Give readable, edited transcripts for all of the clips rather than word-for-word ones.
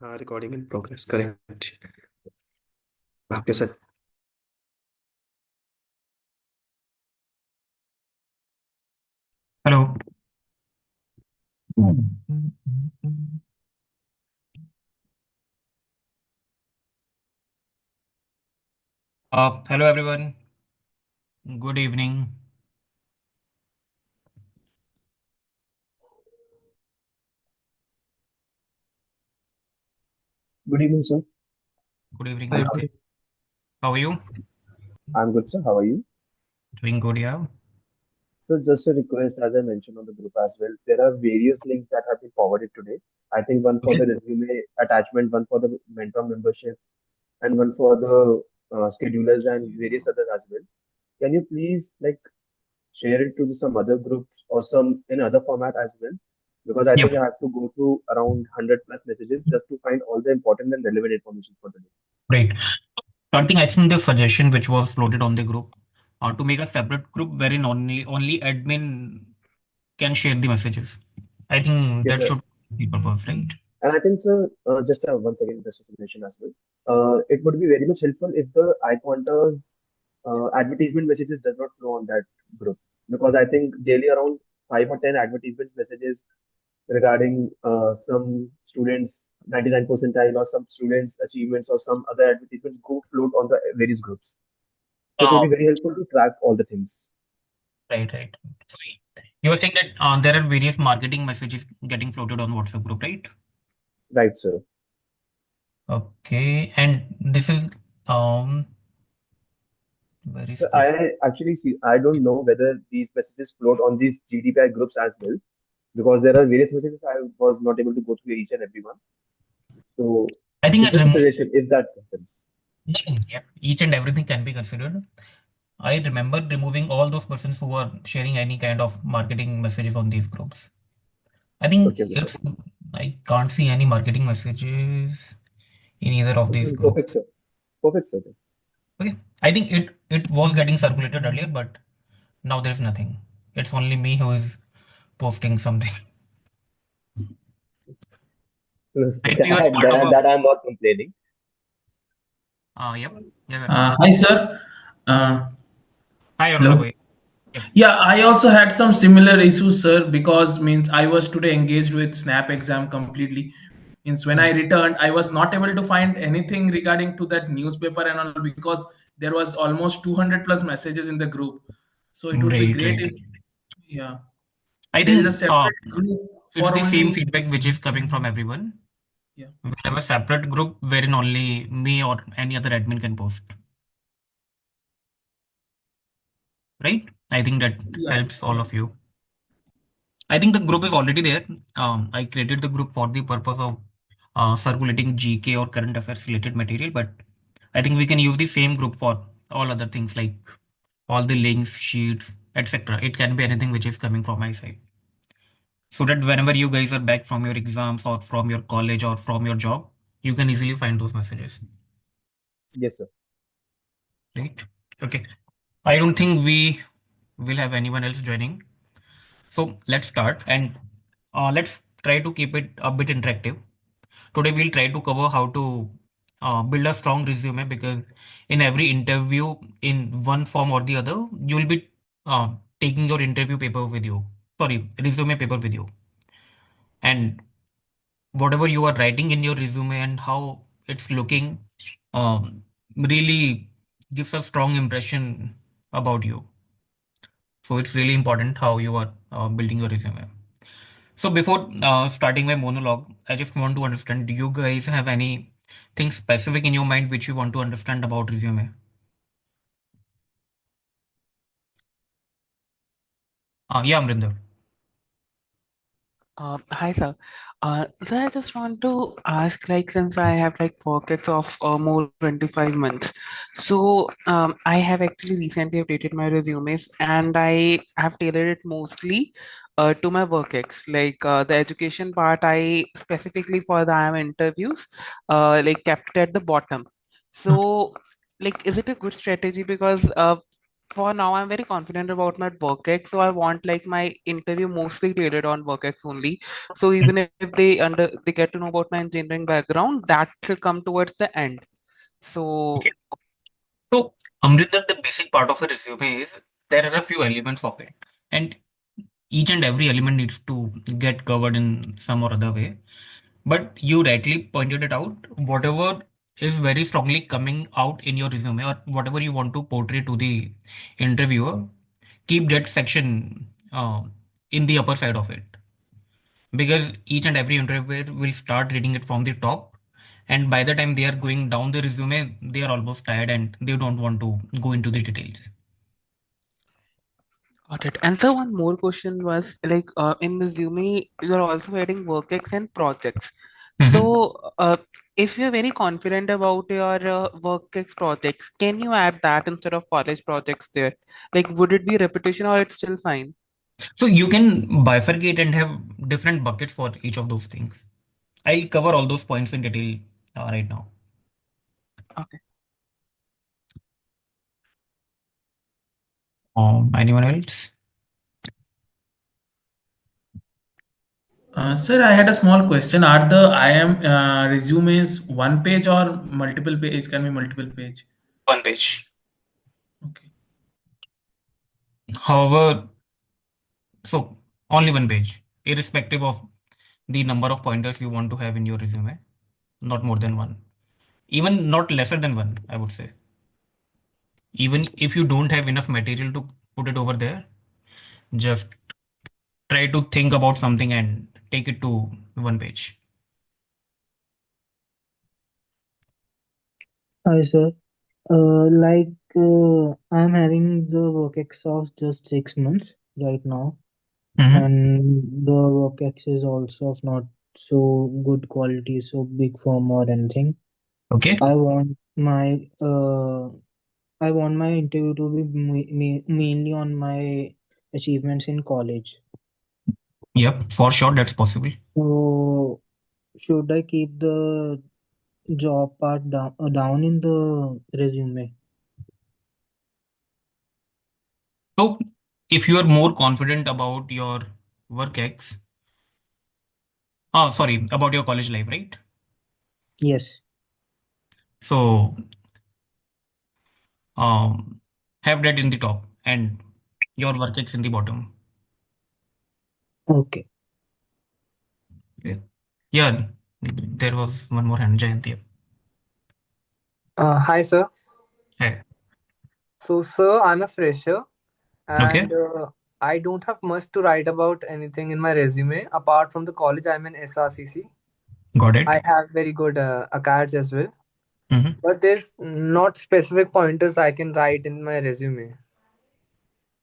Recording in progress. Correct. आपके साथ Hello. Hello everyone. Good evening. Good evening, sir. Good evening, Hi. Karthik. How are you? I'm good, sir. How are you? Doing good, yeah. So, just a request, as I mentioned on the group as well, there are various links that have been forwarded today. I think one for Okay. the resume attachment, one for the mentor membership, and one for the schedulers and various others as well. Can you please share it to some other groups or some in other format as well? Because I Yep. think I have to go through around 100 plus messages just to find all the important and relevant information for the day. Great. Karthik, I think the suggestion which was floated on the group to make a separate group wherein only admin can share the messages. I think Yes, that sir. should be purpose, right? And I think, sir, just once again, just a suggestion as well. It would be very much helpful if the iQuanta's advertisement messages does not flow on that group, because I think daily around 5 or 10 advertisement messages regarding some students 99 percentile or some students achievements or some other advertisements go float on the various groups. So it would Uh, be very helpful to track all the things. right, right. So you were saying that there are various marketing messages getting floated on WhatsApp group, right? Right, sir. Okay. And this is um very So specific. I actually see, I don't know whether these messages float on these GDPI groups as well, because there are various messages I was not able to go through each and every one. So I think it's it just a removes. suggestion if that happens. Yeah, each and everything can be considered. I remember removing all those persons who are sharing any kind of marketing messages on these groups. I think Okay, okay, sir. I can't see any marketing messages in either of these Okay, perfect, groups. sir. Perfect, sir. Okay. I think it was getting circulated earlier, but now there's nothing. It's only me who is posting something. Right? You are part of That, a that I'm not complaining. yep. Yeah, Varun. Hi, sir. Uh, Hi, Varun Hello. Bhai. Yep. Yeah, I also had some similar issues, sir, because means I was today engaged with Snap exam completely. Means when I Hmm. returned, I was not able to find anything regarding to that newspaper and all because there was almost 200 plus messages in the group. So it would be Right, great right. if, yeah, I there is a think separate group it's for the same only, feedback which is coming from everyone. yeah, We'll have a separate group wherein only me or any other admin can post. Right? I think that yeah, helps all yeah. of you. I think the group is already there. I created the group for the purpose of circulating GK or current affairs related material, but I think we can use the same group for all other things like all the links, sheets, etc. It can be anything which is coming from my side. So that whenever you guys are back from your exams or from your college or from your job, you can easily find those messages. Yes, sir. Right? Okay. I don't think we will have anyone else joining. So let's start and let's try to keep it a bit interactive. Today we'll try to cover how to build a strong resume because in every interview, in one form or the other, you'll be taking your interview paper with you. Sorry, resume paper with you. And whatever you are writing in your resume and how it's looking really gives a strong impression about you. So it's really important how you are building your resume. So before starting my monologue, I just want to understand, do you guys have anything specific in your mind which you want to understand about resume? Yeah, Amrinder. Hi, sir. So I just want to ask, like, since I have like pockets of more 25 months, so I have actually recently updated my resumes and I have tailored it mostly to my work ex. Like the education part, I specifically for the IM interviews, like kept it at the bottom. So, like, is it a good strategy? Because for now, I'm very confident about my WorkX, so I want like my interview mostly tailored on WorkX only. So even if they get to know about my engineering background, that will come towards the end. So Okay. So, Amrinder, the basic part of a resume is there are a few elements of it, and each and every element needs to get covered in some or other way. But you rightly pointed it out. Whatever is very strongly coming out in your resume or whatever you want to portray to the interviewer, keep that section in the upper side of it. Because each and every interviewer will start reading it from the top. And by the time they are going down the resume, they are almost tired and they don't want to go into the details. got it. And so one more question was like in resume, you're also adding WorkX and projects. Mhm. So if you're very confident about your WorkX projects, can you add that instead of college projects there? Like, would it be repetition or it's still fine? So you can bifurcate and have different buckets for each of those things. I'll cover all those points in detail right now. Okay. Anyone else? Sir, I had a small question. Are the IM resumes one page or multiple page? It can be multiple page. One page. Okay. However, so only one page, irrespective of the number of pointers you want to have in your resume, not more than one, even not lesser than one, I would say. Even if you don't have enough material to put it over there, just try to think about something and take it to one page. Hi, sir. I'm having the WorkX of just 6 months right now, Mhm. and the WorkX is also of not so good quality, so big firm or anything. Okay. I want my I want my interview to be mainly on my achievements in college. Yep, for sure, that's possible. So should I keep the job part down in the resume? So if you are more confident about your work ex, sorry, about your college life, right? Yes. So um, have that in the top and your work ex in the bottom. Okay. Yeah. Yeah, there was one more hand, Jayanti. Hi, sir. Hey. So, sir, I'm a fresher Okay, and I don't have much to write about anything in my resume. Apart from the college, I'm in SRCC. got it. I have very good accolades as well. Mhm. But there's not specific pointers I can write in my resume.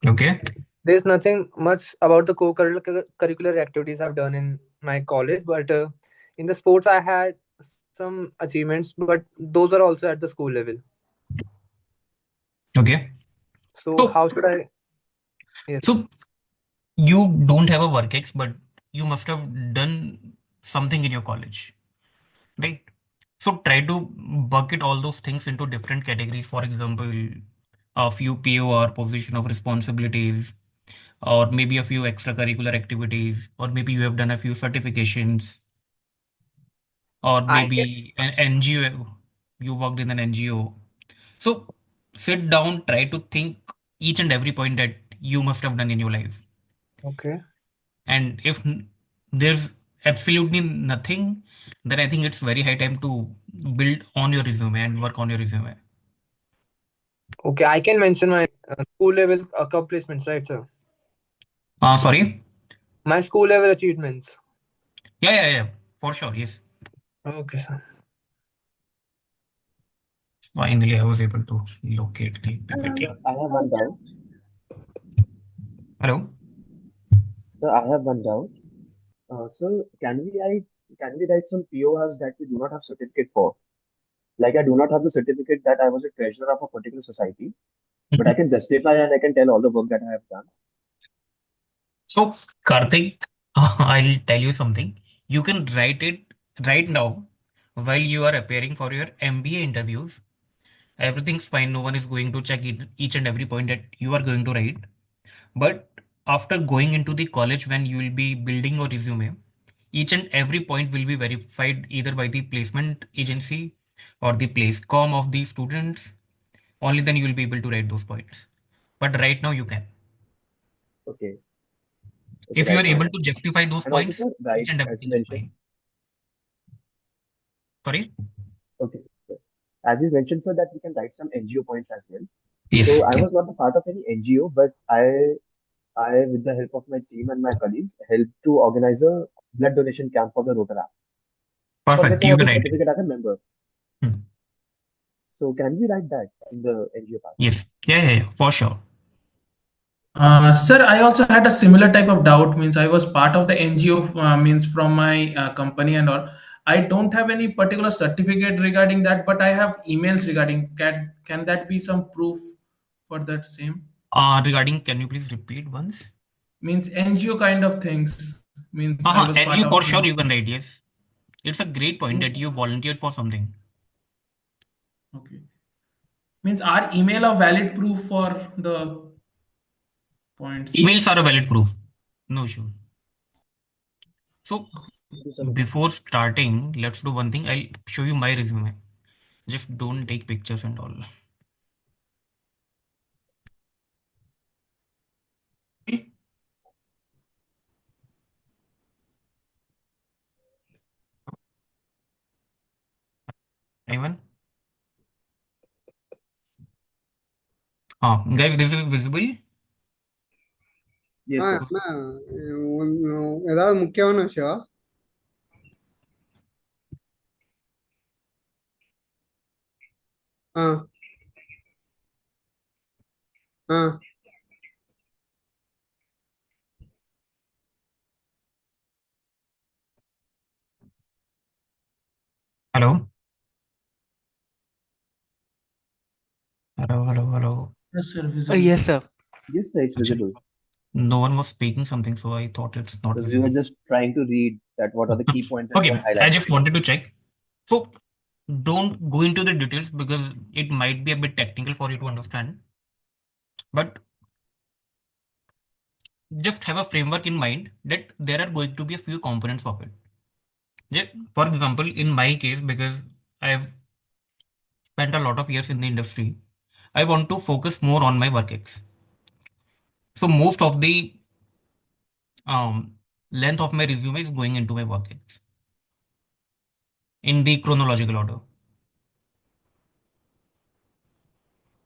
Okay, There's nothing much about the co-curricular activities I've done in my college, but in the sports, I had some achievements, but those are also at the school level. okay. So, So, how should I? Yes. so you don't have a work ex, but you must have done something in your college, right? So try to bucket all those things into different categories. For example, a few POR, position of responsibilities, or maybe a few extracurricular activities, or maybe you have done a few certifications, or I can. maybe an NGO, you worked in an NGO. So sit down, try to think each and every point that you must have done in your life. Okay. And if there's absolutely nothing, then I think it's very high time to build on your resume and work on your resume. Okay, I can mention my school level accomplishments, right, sir? Sorry. My school level achievements. Yeah, for sure. Yes. Okay, sir. Finally, I was able to locate the PPT. I have one doubt. Hello. So I have one doubt. So can we write some PORs that we do not have certificate for? Like I do not have the certificate that I was a treasurer of a particular society, but I Mhm. can justify and I can tell all the work that I have done. So, Karthik, I'll tell you something. You can write it right now while you are appearing for your MBA interviews. Everything's fine. No one is going to check each and every point that you are going to write. But after going into the college, when you will be building your resume, each and every point will be verified either by the placement agency or the place com of the students. Only then you will be able to write those points. But right now you can. Okay. Okay, If you right are now I able can. to justify those And also, points, sir, each right, and as you everything is mentioned. fine. Sorry? Okay, sir. As you mentioned, sir, that we can write some NGO points as well. Yes. So I was not a part of any NGO, but I, with the help of my team and my colleagues, helped to organize a blood donation camp for the Rotaract, for which Perfect. I You have can a write it. certificate as a member. Hmm. So can we write that in the NGO part? Yes. Yeah, for sure. Sir, I also had a similar type of doubt. Means I was part of the NGO, means from my company and all. I don't have any particular certificate regarding that, but I have emails regarding. Can that be some proof for that same? Regarding, can you please repeat once? Means NGO kind of things. Means I was And part you of for an. sure you can write, yes. It's a great point that you volunteered for something. Okay. Means our email a valid proof for the points. Emails are a valid proof. No issue. So Thank you so much. before starting, let's do one thing. I'll show you my resume. Just don't take pictures and all. Okay? Anyone? Guys, this is visible. Yes, sir. ಅಣ್ಣ ಏதாவது ಮುಖ್ಯವಾದ ವಿಷಯ ಹಾ ಹಾ Hello. Hello. Yes, sir. Visible. Yes, sir. Yes, sir, it's Actually, visible. no one was speaking something, so I thought it's not Because we were visible. just trying to read that what are the key points that we have Okay, I highlighted. just wanted to check. So don't go into the details because it might be a bit technical for you to understand. But just have a framework in mind that there are going to be a few components of it. For example, in my case, because I've spent a lot of years in the industry, I want to focus more on my work ex. So most of the um, length of my resume is going into my work ex in the chronological order,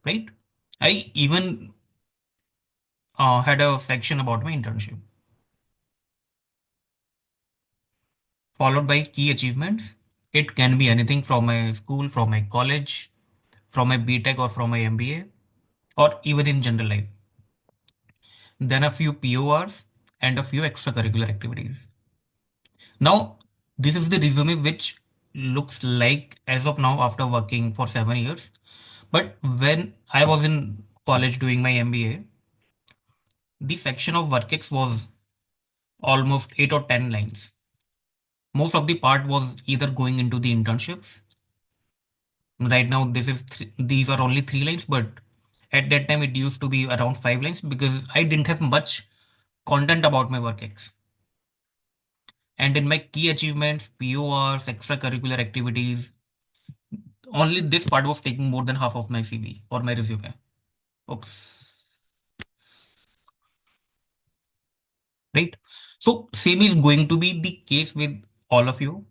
right? I even had a section about my internship, followed by key achievements. It can be anything from my school, from my college, from my BTech or from my MBA, or even in general life. Then a few PORs and a few extracurricular activities. Now, this is the resume which looks like as of now after working for 7 years. But when I was in college doing my MBA, the section of WorkX was almost 8 or 10 lines. Most of the part was either going into the internships. Right now, these are only 3 lines, but at that time it used to be around 5 lines because I didn't have much content about my WorkX. And in my key achievements, PORs, extracurricular activities, only this part was taking more than half of my CV or my resume. Oops. Right? So same is going to be the case with all of you.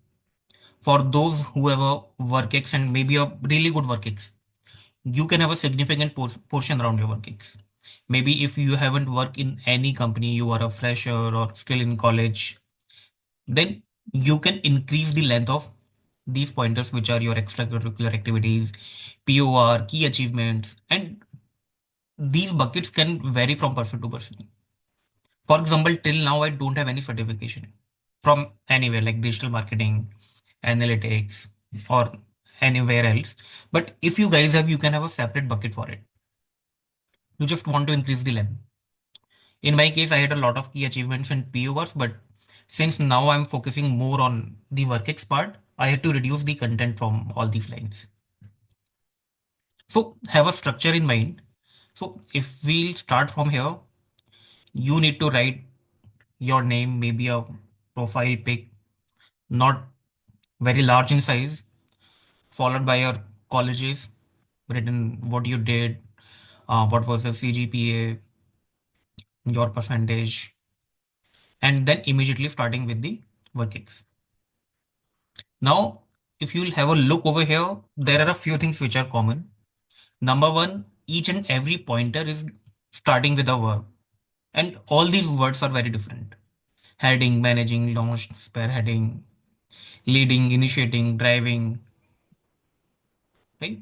For those who have a WorkX and maybe a really good WorkX, you can have a significant portion around your WorkX. Maybe if you haven't worked in any company, you are a fresher or still in college, then you can increase the length of these pointers, which are your extracurricular activities, POR, key achievements, and these buckets can vary from person to person. For example, till now, I don't have any certification from anywhere like digital marketing, analytics, or anywhere else. But if you guys have, you can have a separate bucket for it. You just want to increase the length. In my case, I had a lot of key achievements and PORs, but since now I'm focusing more on the WorkX part, I had to reduce the content from all these lines. So have a structure in mind. So if we'll start from here, you need to write your name, maybe a profile pic, not very large in size, followed by your colleges, written what you did, what was the CGPA, your percentage, and then immediately starting with the workings. Now, if you'll have a look over here, there are a few things which are common. Number one, each and every pointer is starting with a verb, and all these words are very different. Heading, managing, launched, spearheading, leading, initiating, driving, right?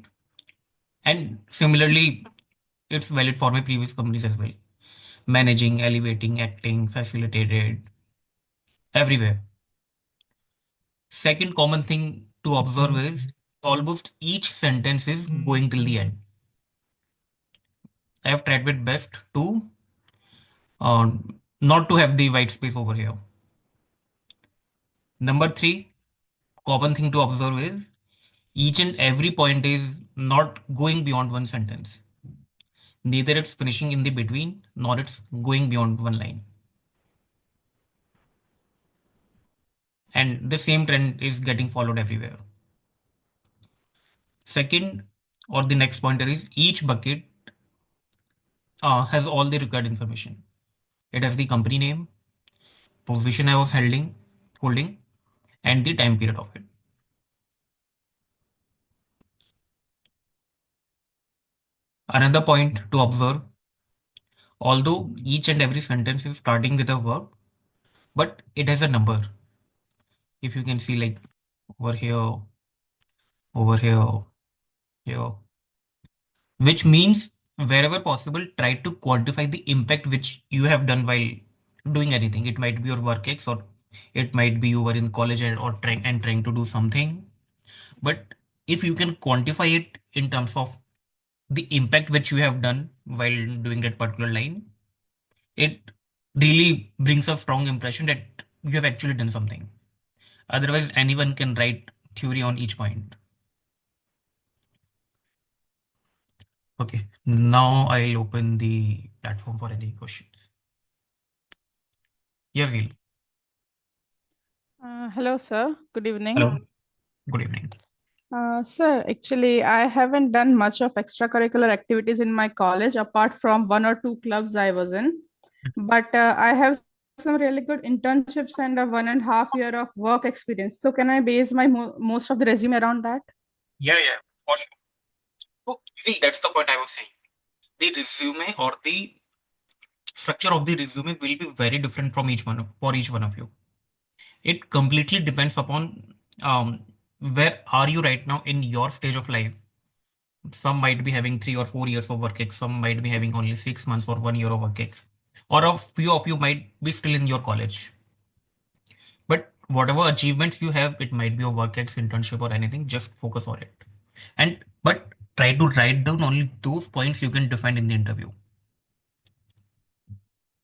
And similarly, it's valid for my previous companies as well. Managing, elevating, acting, facilitated, everywhere. Second common thing to observe is almost each sentence is going till the end. I have tried my best to not to have the white space over here. Number three, common thing to observe is each and every point is not going beyond one sentence. Neither it's finishing in the between, nor it's going beyond one line. And the same trend is getting followed everywhere. Second, or the next pointer is each bucket has all the required information. It has the company name, position I was holding, and the time period of it. Another point to observe, although each and every sentence is starting with a verb, but it has a number. If you can see like over here, over here, here, which means wherever possible, try to quantify the impact which you have done while doing anything. It might be your work ex, or it might be you were in college and trying to do something. But if you can quantify it in terms of the impact which you have done while doing that particular line, it really brings a strong impression that you have actually done something. Otherwise, anyone can write theory on each point. Okay, now I'll open the platform for any questions. Yes, Neil. Hello, sir. Good evening. Hello. Good evening. Sir, actually, I haven't done much of extracurricular activities in my college apart from one or two clubs I was in. But I have some really good internships and a 1.5 year of work experience. So, can I base my most of the resume around that? Yeah, for sure. So, see, that's the point I was saying. The resume or the structure of the resume will be very different from for each one of you. It completely depends upon where are you right now in your stage of life. Some might be having 3 or 4 years of work ex, some might be having only 6 months or 1 year of work ex, or a few of you might be still in your college. But whatever achievements you have, it might be a work ex, internship, or anything, just focus on it. And but try to write down only those points you can defend in the interview.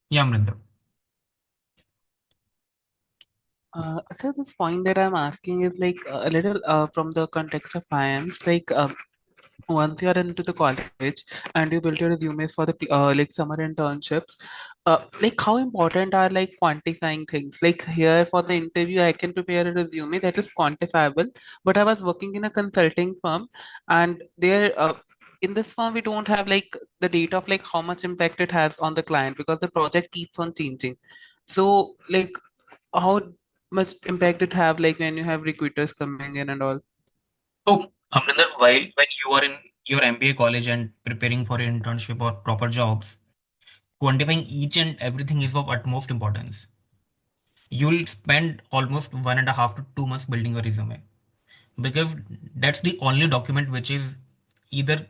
Yeah, Amrinder. So this point that I'm asking is like a little from the context of IIMs, like once you are into the college and you build your resumes for the like summer internships, like how important are like quantifying things? Like here for the interview, I can prepare a resume that is quantifiable, but I was working in a consulting firm, and there in this firm we don't have like the data of like how much impact it has on the client because the project keeps on changing. So like how much impact it have like when you have recruiters coming in and all? So, Amrinder, while when you are in your MBA college and preparing for an internship or proper jobs, quantifying each and everything is of utmost importance. You'll spend almost 1.5 to 2 months building a resume because that's the only document which is either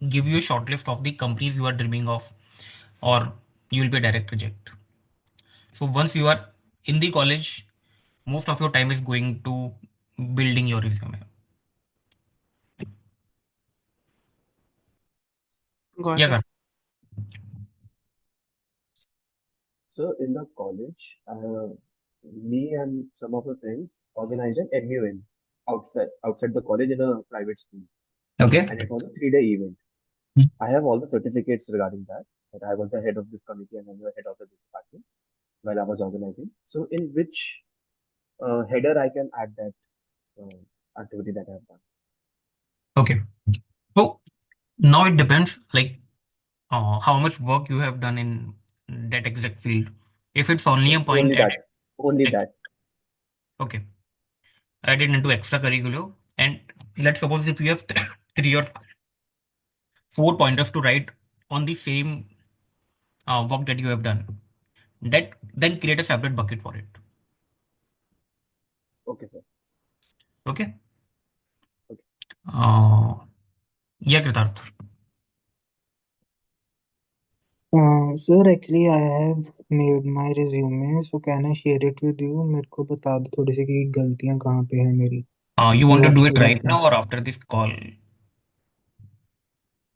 give you a short list of the companies you are dreaming of, or you'll be a direct reject. So once you are in the college, most of your time is going to building your resume. Got Yeah, it. Karan. So in the college, me and some of the friends organized an MUN outside the college in a private school. Okay. and it was a 3-day event. Hmm. I have all the certificates regarding that. That I was the head of this committee and I was the head of this department while I was organizing. So, in which header I can add that activity that I have done? Okay. So now it depends, like how much work you have done in that exact field. If it's only a point Only added, that. Only like, that. okay, added into extracurricular, and let's suppose if you have three or four pointers to write on the same work that you have done, that then create a separate bucket for it. Okay, sir. Okay. Okay. Yeah, Kritarth. Sir, actually, I have made my resume, so can I share it with you? मेरे को बता दो थोड़ी सी कि गलतियां कहाँ पे है मेरी, You want to what do it should I right change? now or after this call?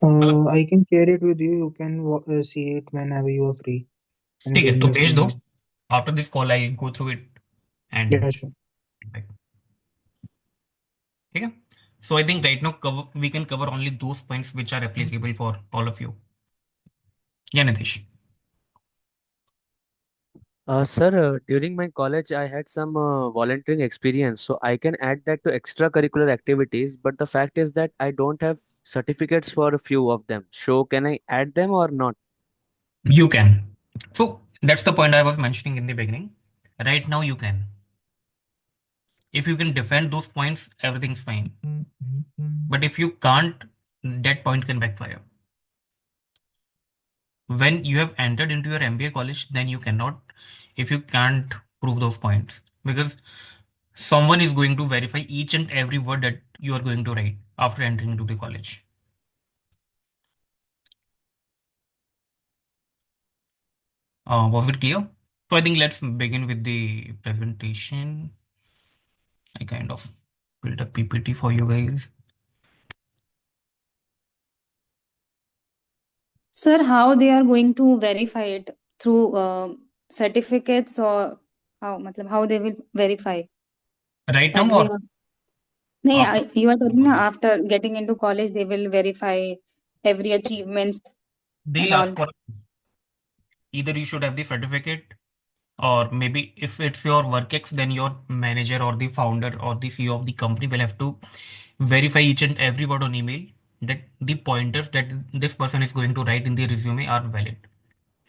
I can share it with you. You can see it whenever you are free and ठीक give है, तो me भेज some. दो. After this call, I'll go through it and Yeah, sure. ठीक है. So I think right now we can cover only those points which are applicable for all of you. Yeah, Nitish. Sir, during my college, I had some volunteering experience, so I can add that to extracurricular activities. But the fact is that I don't have certificates for a few of them. So, can I add them or not? You can. So that's the point I was mentioning in the beginning. Right now you can. If you can defend those points, everything's fine. But if you can't, that point can backfire. When you have entered into your MBA college, then you cannot, if you can't prove those points, because someone is going to verify each and every word that you are going to write after entering into the college. Was it clear? So I think let's begin with the presentation. I kind of built a PPT for you guys. Sir, how they are going to verify it through certificates or how they will verify Right now that we or are. No, after? you are telling after getting into college they will verify every achievements and They'll ask all. for either you should have the certificate, or maybe if it's your work ex, then your manager or the founder or the CEO of the company will have to verify each and every word on email that the pointers that this person is going to write in the resume are valid,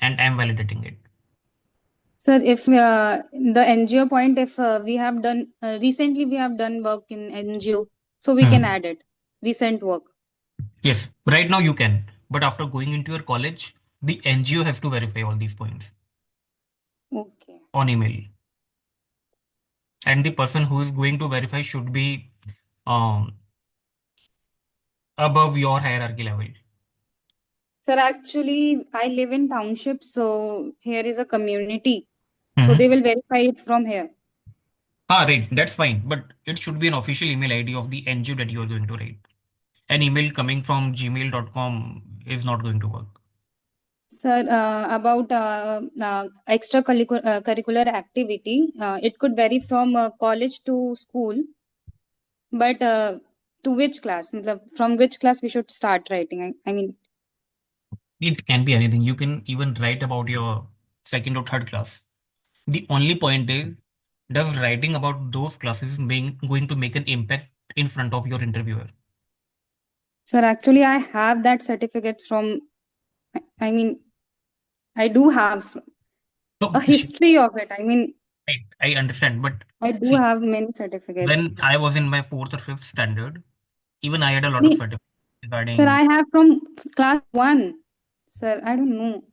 and I'm validating it. Sir, if the NGO point, if we have done recently we have done work in NGO, so we can add it recent work. Yes, right now you can, but after going into your college, the NGO has to verify all these points Okay. on email, and the person who is going to verify should be um, above your hierarchy level. Sir, actually, I live in township, so here is a community. So they will verify it from here. Right, that's fine, but it should be an official email ID of the NGO that you are going to write. An email coming from gmail.com is not going to work. Sir, about extracurricular curricular activity, it could vary from college to school, but to which class? From which class we should start writing? I mean, It can be anything. You can even write about your second or third class. The only point is, does writing about those classes going to make an impact in front of your interviewer? sir, actually, I have that certificate from, I mean, I do have a history of it. I mean, right, I understand, but I do see, have many certificates. when I was in my fourth or fifth standard, even I had a lot of Nee, certificates sir, I regarding. have from class 1. Sir, I don't know.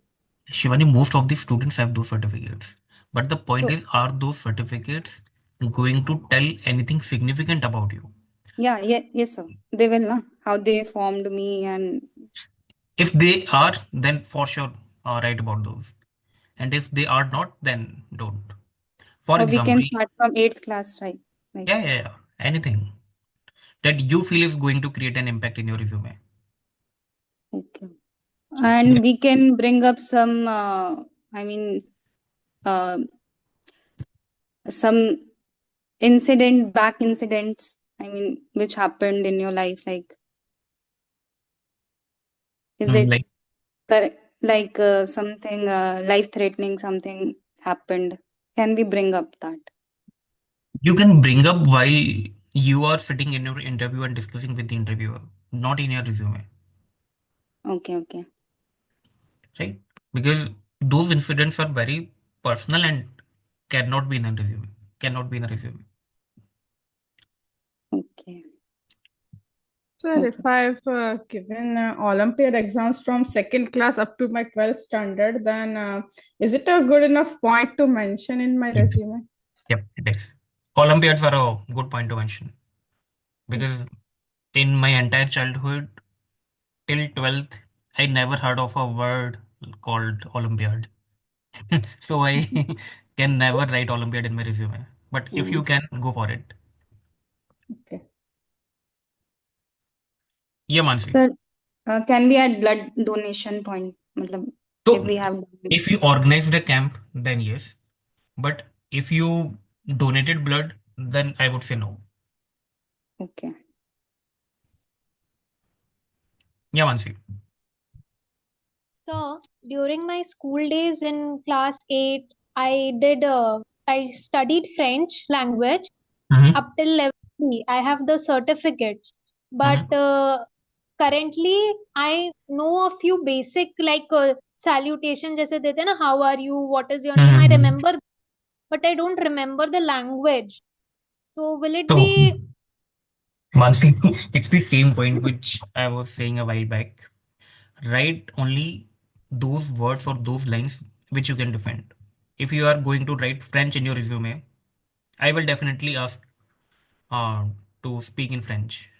Shivani, most of the students have those certificates. But the point So, is, are those certificates going to tell anything significant about you? yeah, yes, sir. They will know how they formed me and. If they are, then for sure write about those. And if they are not, then don't. For Or we can example, start from 8th class, right? Like, yeah, anything that you feel is going to create an impact in your resume. okay. And we can bring up some, I mean, uh, some back incidents, I mean, which happened in your life, like. Is it Like correct? Like something life-threatening, something happened. Can we bring up that? you can bring up while you are sitting in your interview and discussing with the interviewer, not in your resume, Okay, okay, right? Because those incidents are very personal and cannot be in a resume. Cannot be in a resume. okay, Sir, okay. if I've given Olympiad exams from second class up to my 12th standard, then is it a good enough point to mention in my Yep, resume? yep, it is. Olympiads are a good point to mention because in my entire childhood till 12th, I never heard of a word called Olympiad. So I can never write Olympiad in my resume. But if you can, go for it. Okay. Yeah, Mansi. Sir, can we add blood donation point? Matlab, if So we have if you organize the camp, then yes. But if you donated blood, then I would say no. okay. Yeah, Mansi. So during my school days in class 8, I studied French language Mm-hmm. up till level 3. I have the certificates, but Mm-hmm. currently I know a few basic like salutation जैसे देते हैं ना, how are you, what is your name, I Mm-hmm. remember, but I don't remember the language. So will it So, be Mansi, it's the same point which I was saying a while back. Write only those words or those lines which you can defend. If you are going to write French in your resume, I will definitely ask uh, to speak in French.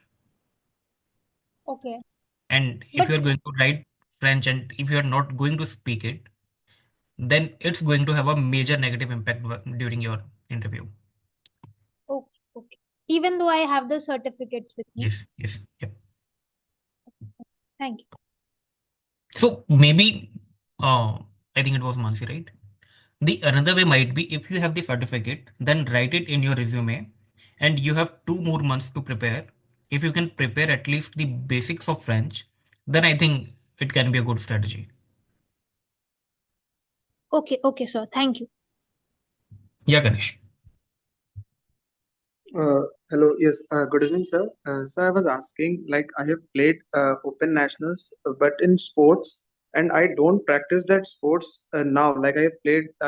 okay? And if But you are going to write French and if you are not going to speak it, then it's going to have a major negative impact during your interview. okay, okay. Even though I have the certificates with me. Yes, yes, yep. Thank you. So maybe, I think it was Mansi, right? The another way might be if you have the certificate, then write it in your resume, and you have 2 more months to prepare. If you can prepare at least the basics of French, then I think it can be a good strategy. Okay, okay, sir. Thank you. Yeah, Ganesh. Hello, yes, good evening, sir. So I was asking, like, I have played Open Nationals, but in sports, and I don't practice that sports now. Like, I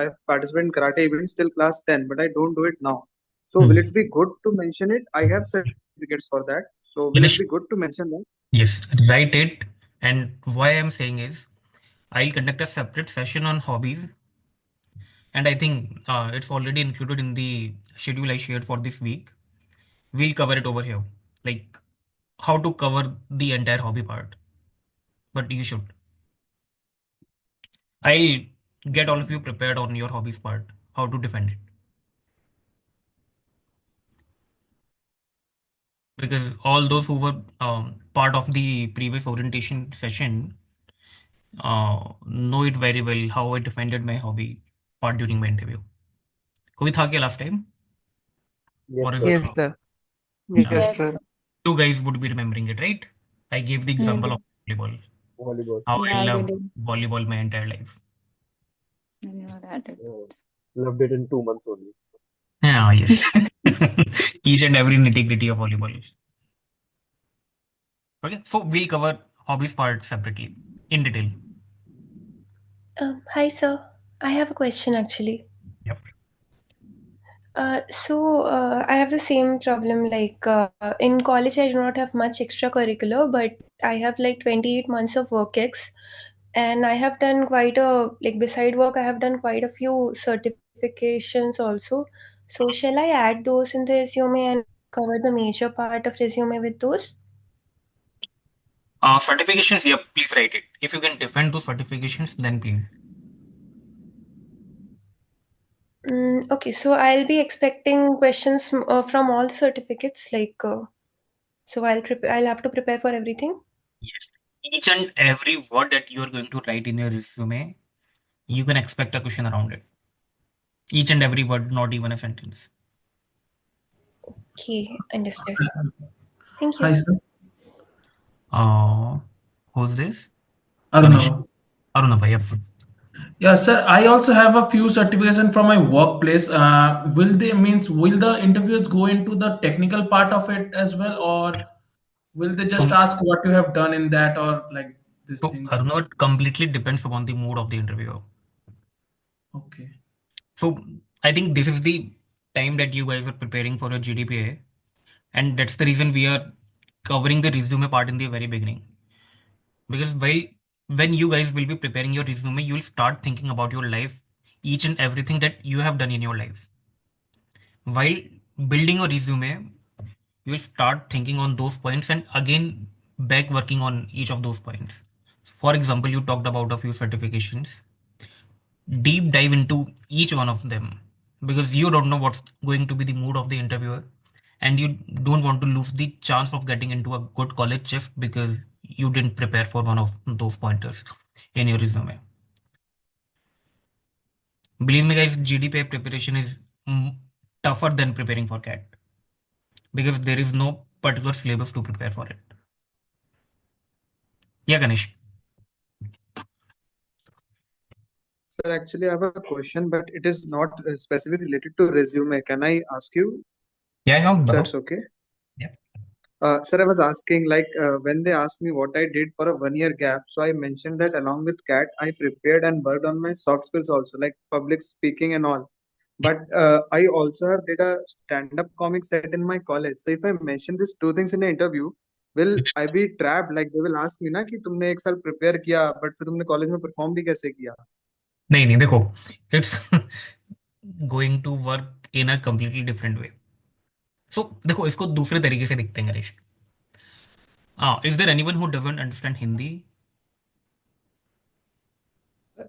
have participated in karate events till class 10, but I don't do it now. So, will Hmm. it be good to mention it? I have certificates for that. So, will it be Ganesh, good to mention that? yes, write it. And why I'm saying is, I'll conduct a separate session on hobbies, and I think it's already included in the schedule I shared for this week. We'll cover it over here, like how to cover the entire hobby part. But you should. I'll get all of you prepared on your hobbies part, how to defend it. Because all those who were part of the previous orientation session know it very well how I defended my hobby part during my interview. कोई था क्या last time? Yes, Or is sir. it? Yes, sir. Yeah. Yes, Yes, sir. Two guys would be remembering it, right? I gave the example of maybe. volleyball. Volleyball. How I Yeah, you loved did. volleyball my entire life. You are at it. Loved it in 2 months only. Yeah, yes. Each and every nitty-gritty of volleyball. Okay, so we'll cover hobbies part separately in detail. Hi, sir. I have a question actually. Yep. I have the same problem. Like in college, I do not have much extracurricular, but I have like 28 months of work ex, and I have done quite a like beside work, I have done quite a few certifications also. So shall I add those in the resume and cover the major part of resume with those? Certifications, yep, please write it. If you can defend those certifications, then please. Okay, so I'll be expecting questions from all the certificates. Like, so I'll have to prepare for everything. Yes. Each and every word that you are going to write in your resume, you can expect a question around it. Each and every word, not even a sentence. Okay, understood. Thank Hi, you. sir. Uh, who's this? Ganesh. Arunava. Arunava, yep. Yeah, sir. I also have a few certification from my workplace. Will the interviewers go into the technical part of it as well, or will they just So, ask what you have done in that, or like these so things? Arunava, it completely depends upon the mood of the interviewer. Okay. So I think this is the time that you guys are preparing for a GDPA, and that's the reason we are covering the resume part in the very beginning. Because when you guys will be preparing your resume, you'll start thinking about your life, each and everything that you have done in your life. While building your resume, you'll start thinking on those points and again back working on each of those points. For example, you talked about a few certifications. Deep dive into each one of them because you don't know what's going to be the mood of the interviewer and you don't want to lose the chance of getting into a good college just because you didn't prepare for one of those pointers in your resume. Believe me, guys, GDPI preparation is tougher than preparing for CAT because there is no particular syllabus to prepare for it. Yeah, Ganesh. Sir, actually, I have a question, but it is not specifically related to resume. Can I ask you? Yeah, yeah, That's okay. yeah. Sir, I was asking when they asked me what I did for a 1 year gap, so I mentioned that along with CAT, I prepared and worked on my soft skills also, like public speaking and all. But I also have did a stand-up comic set in my college. So if I mention these two things in an interview, will I be trapped? Like they will ask me ना कि तुमने एक साल prepare किया, but फिर तुमने college में perform भी कैसे किया? नहीं नहीं देखो it's going to work in a completely different way. So देखो इसको दूसरे तरीके से देखते हैं Ganesh. Is there anyone who doesn't understand Hindi?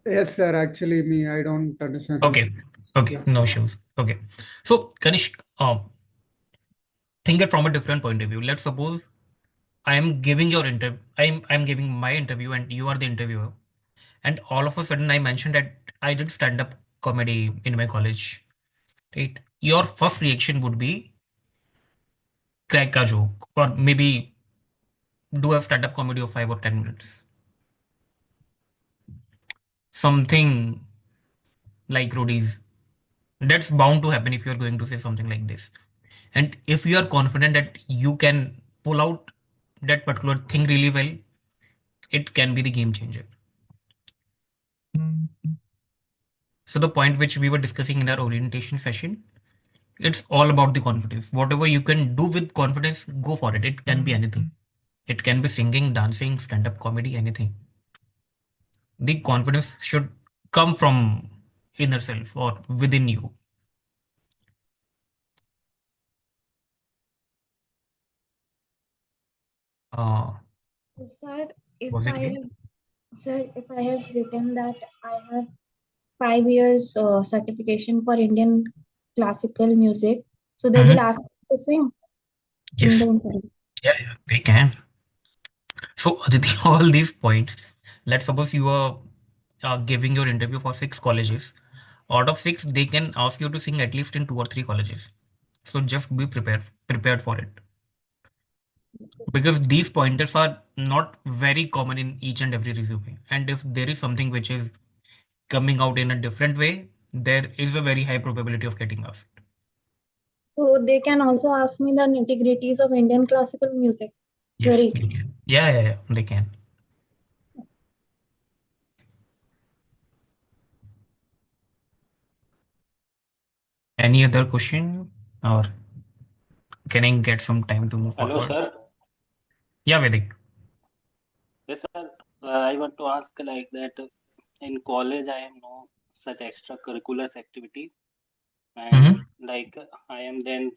Yes, sir. Actually, me, I don't understand Okay, Hindi. okay, Yeah. no issues. Okay, so Kanish, think it from a different point of view. Let's suppose I am giving your interview. I'm giving my interview, and you are the interviewer. And all of a sudden, I mentioned that I did stand up comedy in my college. Right? Your first reaction would be crack a joke, or maybe do a stand up comedy of 5 or 10 minutes. Something like Rudy's. That's bound to happen if you're going to say something like this. And if you are confident that you can pull out that particular thing really well, it can be the game changer. So the point which we were discussing in our orientation session, it's all about the confidence. Whatever you can do with confidence, go for it. It can be anything. It can be singing, dancing, stand-up comedy, anything. The confidence should come from inner self or within you. Uh, Sir, if was it I okay? have, sir, if I have written that I have 5 years certification for Indian classical music, so they will Mhm. ask me to sing in the Yes. interview. Yeah, they can. So, Aditi, all these points, let's suppose you are giving your interview for 6 colleges. Out of 6, they can ask you to sing at least in 2 or 3 colleges. So just be prepared for it. Because these pointers are not very common in each and every resume. And if there is something which is coming out in a different way, there is a very high probability of getting asked. So they can also ask me the nitty-gritties of Indian classical music. Yes, Theory. they can. Yeah, they can. Any other question? Or can I get some time to move Hello, forward? sir. Yeah, Vedic. Yes, sir. I want to ask like that in college I have no such extracurriculars activity and Mm-hmm. like I am then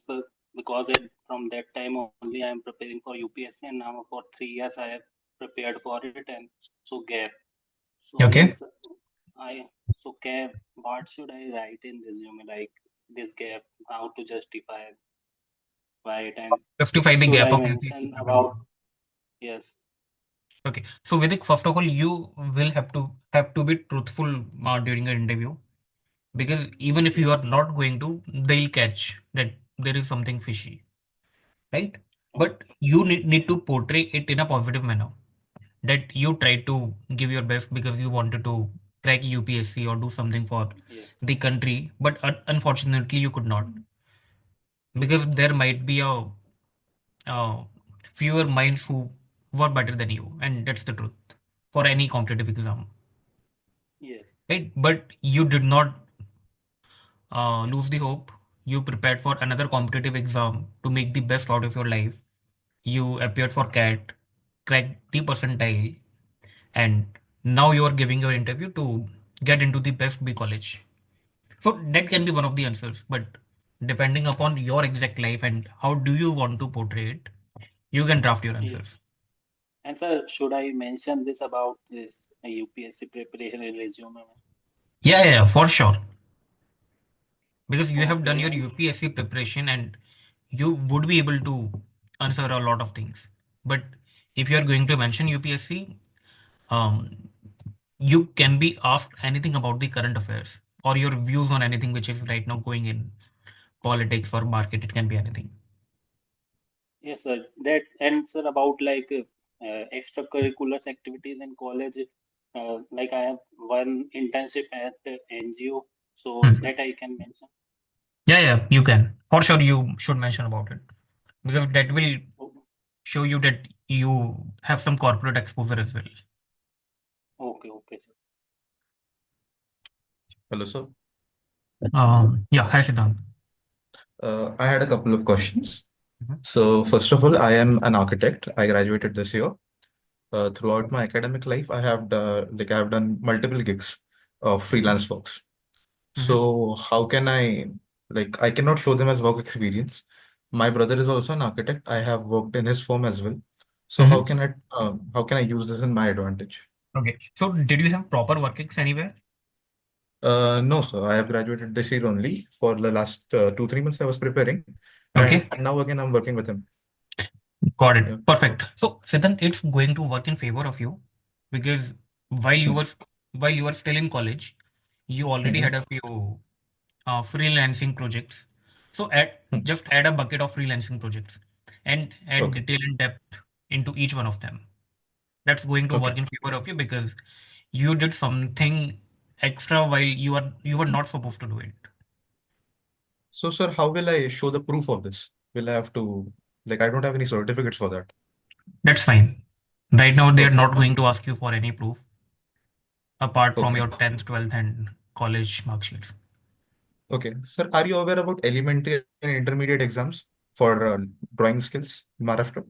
because from that time only I am preparing for UPSC and now for 3 years I have prepared for it and so gap. So Okay. means I so gap what should I write in resume like this gap how to justify it and Justify what the should gap I of UP. mention about yes. Okay. So Vedic, first of all, you will have to be truthful during an interview. Because even if you are not going to, they'll catch that there is something fishy, right? But you need to portray it in a positive manner. that you tried to give your best because you wanted to crack UPSC or do something for Yes. the country, but unfortunately you could not because there might be a fewer minds who were better than you, and that's the truth for any competitive exam, Yes. right? But you did not lose the hope. You prepared for another competitive exam to make the best out of your life. You appeared for CAT, cracked the percentile, and now you are giving your interview to get into the best B college. So that can be one of the answers, but depending upon your exact life and how do you want to portray it, you can draft your Yes. answers. And sir, should I mention this about this UPSC preparation in resume? Yeah, yeah, yeah, for sure. Because you have done Okay. your UPSC preparation and you would be able to answer a lot of things. But if you are going to mention UPSC, um, you can be asked anything about the current affairs or your views on anything which is right now going in politics or market. It can be anything. Yes, sir. That and sir about like extracurriculars activities in college. Like I have one internship at NGO, so Hmm. that I can mention. Yeah, yeah, you can. For sure, you should mention about it because that will O- show you that you have some corporate exposure as well. Okay, okay, sir. Hello, sir. Yeah, hi Siddhant. I had a couple of questions. Mhm. So, first of all, I am an architect. I graduated this year. Throughout my academic life, I have done multiple gigs of freelance works. Mhm. So, how can I cannot show them as work experience. My brother is also an architect. I have worked in his firm as well. So, Mhm. how can I use this in my advantage? Okay. So, did you have proper workings anywhere? No, sir. I have graduated this year only. For the last 2, 3 months, I was preparing, and Okay. now again I'm working with him. Got Yeah. it. Perfect. So, Siddhant, it's going to work in favor of you because while you Hmm. were while you were still in college, you already Mhm. had a few freelancing projects. So, Hmm. just add a bucket of freelancing projects and add Okay. detail and depth into each one of them. That's going to Okay. work in favor of you because you did something extra while you were not supposed to do it. So, sir, how will I show the proof of this? Will I have to, I don't have any certificates for that. That's fine. Right now, they are Okay. not going to ask you for any proof apart from Okay. your 10th, 12th, and college mark sheets. Okay. Sir, are you aware about elementary and intermediate exams for drawing skills in Maharashtra?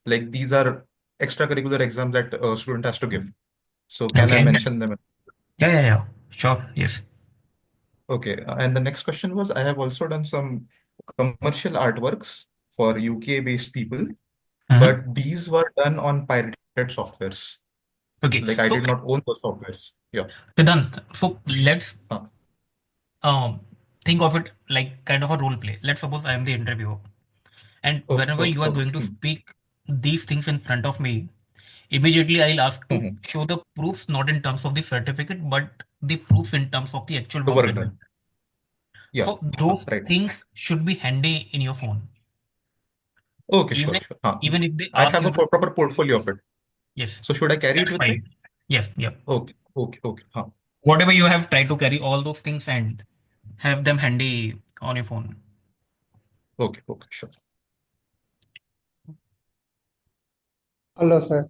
Like these are extracurricular exams that a student has to give. So, can I Okay. mention them? Yeah, yeah, yeah. Sure. Yes. Okay. And the next question was, I have also done some commercial artworks for UK-based people, Mhm. but these were done on pirated softwares. Okay. Like I So, did not own those softwares. Yeah. Vedant, so let's Huh. um think of it like kind of a role play. Let's suppose I am the interviewer, and Okay. whenever Okay. you are Okay. going to speak these things in front of me, immediately I'll ask to Mhm. show the proofs not in terms of the certificate, but the proofs in terms of the actual The work work that you done. have. Yeah. So those Right. things should be handy in your phone, Okay. Sure. even Sure. even if they I ask have you a to. proper portfolio of it. Yes, So should I carry it that's with me? fine. Yes, yep. Okay. Okay. Okay. Whatever you have, try to carry all those things and have them handy on your phone. Okay. Okay. Sure. Hello, sir.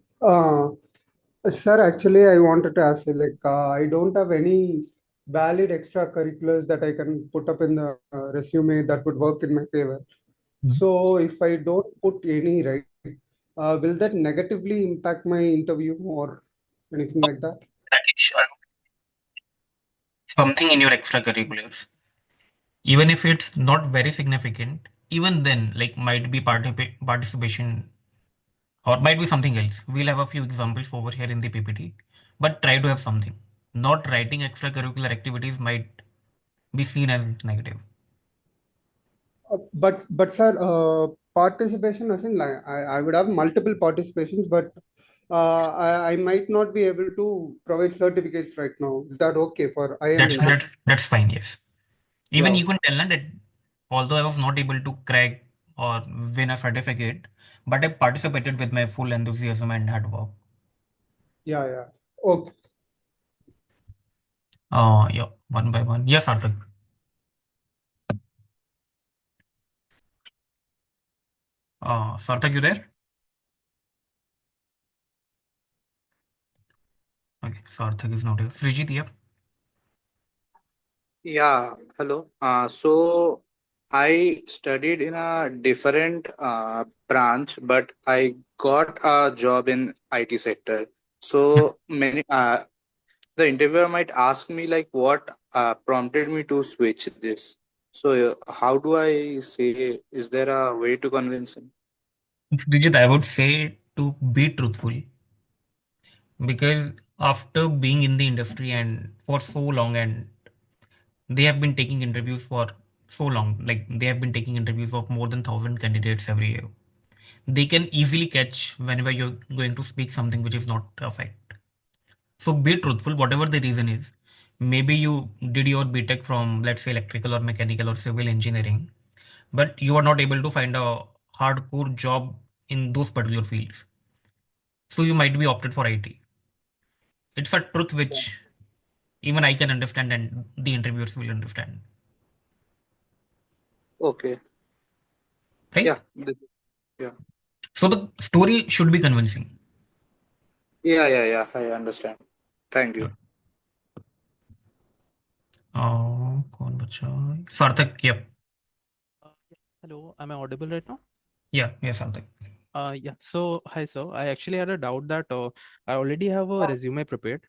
Sir, actually, I wanted to ask you, I don't have any valid extracurriculars that I can put up in the resume that would work in my favor. Mhm. So, if I don't put any, right, will that negatively impact my interview or anything like that? That is something in your extracurriculars. Even if it's not very significant, even then, like might be participation or might be something else. We'll have a few examples over here in the PPT, but try to have something. Not writing extracurricular activities might be seen as negative. But sir, participation as in like I would have multiple participations, but I might not be able to provide certificates right now. Is that okay for That's IMD? that's fine. Yes. Even Yeah. you can tell them that although I was not able to crack or win a certificate, but I participated with my full enthusiasm and hard work. Yeah, yeah. Okay. Yeah, one by one. Yes, Arthur. Sarthak, you there? Okay, Sarthak is not here. Srijit, yeah. Yeah, hello. So I studied in a different branch, but I got a job in IT sector. So many the interviewer might ask me like what prompted me to switch this. So how do I say? Is there a way to convince him? Srijit, I would say to be truthful because after being in the industry and for so long, and they have been taking interviews for so long, like they have been taking interviews of more than 1,000 candidates every year. They can easily catch whenever you're going to speak something which is not a fact. So be truthful, whatever the reason is. Maybe you did your BTech from, let's say, electrical or mechanical or civil engineering, but you are not able to find a hardcore job in those particular fields. So you might be opted for IT. It's a truth which even I can understand and the interviewers will understand. Okay. Right? Yeah. Yeah. So the story should be convincing. Yeah. Yeah. Yeah. I understand. Thank you. कौन बचा? सार्थक, yep. Yeah. Hello, am I audible right now? Yeah, yes, Sathak. Yeah. So, hi, sir. I actually had a doubt that I already have a resume prepared.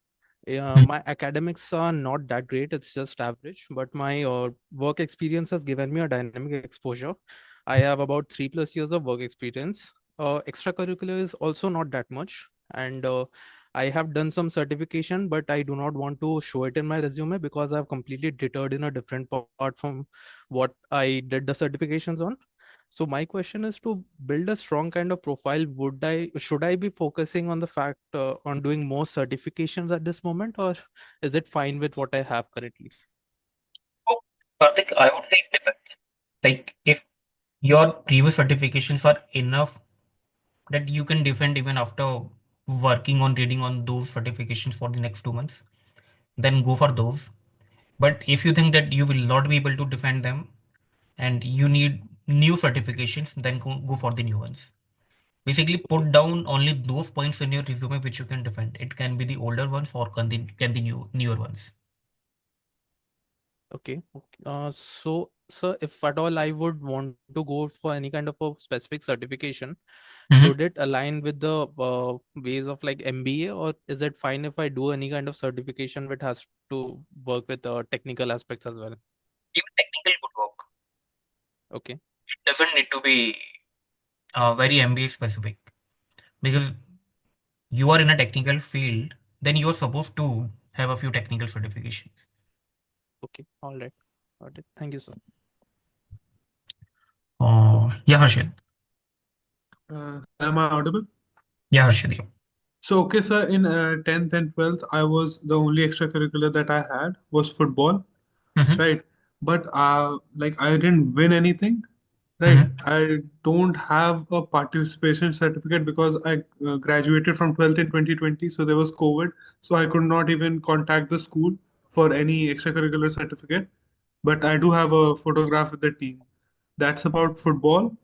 My academics are not that great. It's just average, but my work experience has given me a dynamic exposure. I have about 3+ years of work experience. Extracurricular is also not that much. And I have done some certification, but I do not want to show it in my resume because I've completely deterred in a different part from what I did the certifications on. So my question is to build a strong kind of profile. Should I be focusing on the fact on doing more certifications at this moment, or is it fine with what I have currently? So, Karthik, I would say it depends. Like, if your previous certifications are enough that you can defend even after working on reading on those certifications for the next 2 months, then go for those. But if you think that you will not be able to defend them and you need new certifications, then go for the new ones. Basically, put down only those points in your resume which you can defend. It can be the older ones or can be newer ones. Okay. Okay. So, sir, if at all I would want to go for any kind of a specific certification, Mhm. should it align with the ways of like MBA, or is it fine if I do any kind of certification which has to work with technical aspects as well? Even technical would work. Okay. It doesn't need to be very MBA specific because you are in a technical field, then you are supposed to have a few technical certifications. Okay. All right. Got it. Thank you, sir. Yeah, Harshit. Am I audible? Yeah, Harshit. Yeah. So, okay, sir, in 10th and 12th, I was the only extracurricular that I had was football, Mhm. right? But like I didn't win anything, right? Mhm. I don't have a participation certificate because I graduated from 12th in 2020, so there was COVID, so I could not even contact the school for any extracurricular certificate. But I do have a photograph with the team. That's about football.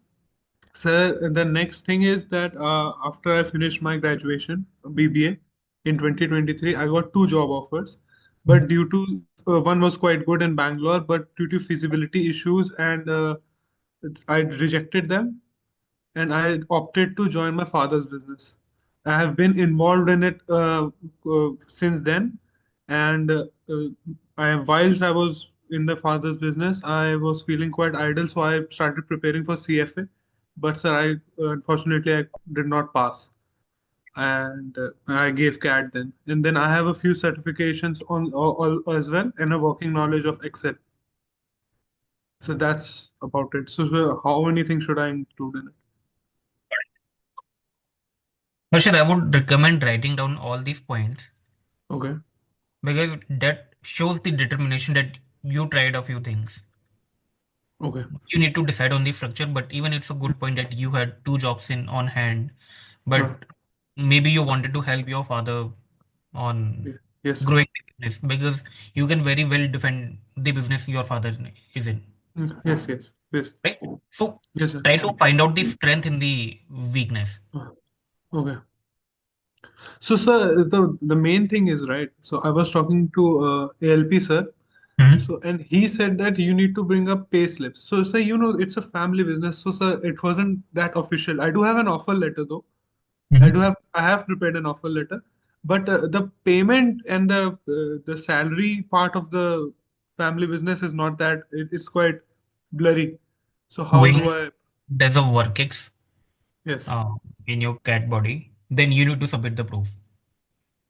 So the next thing is that after I finished my graduation, BBA in 2023, I got two job offers, but due to one was quite good in Bangalore, but due to feasibility issues and I rejected them and I opted to join my father's business. I have been involved in it since then, and whilst I was in the father's business, I was feeling quite idle, so I started preparing for CFA. But sir, unfortunately I did not pass, and I gave CAT then. And then I have a few certifications on all as well, and a working knowledge of Excel. So that's about it. So how many things should I include in it? Harshit, I would recommend writing down all these points Okay. because that shows the determination that you tried a few things. Okay. You need to decide on the structure, but even it's a good point that you had two jobs in on hand, Right. but maybe you wanted to help your father on Yes, sir. growing the business because you can very well defend the business your father is in, Yes, yes, yes. right? So Yes, sir. try to find out the strength in the weakness. Okay. So, sir, the main thing is right. So, I was talking to ALP, sir. Mhm. So, and he said that you need to bring up pay slips. So, sir, it's a family business. So, sir, it wasn't that official. I do have an offer letter though. Mhm. I have prepared an offer letter, but the payment and the salary part of the family business is not that. It's quite blurry. So, how When do I? there's a work X Yes. uh, in your cat body, then you need to submit the proof,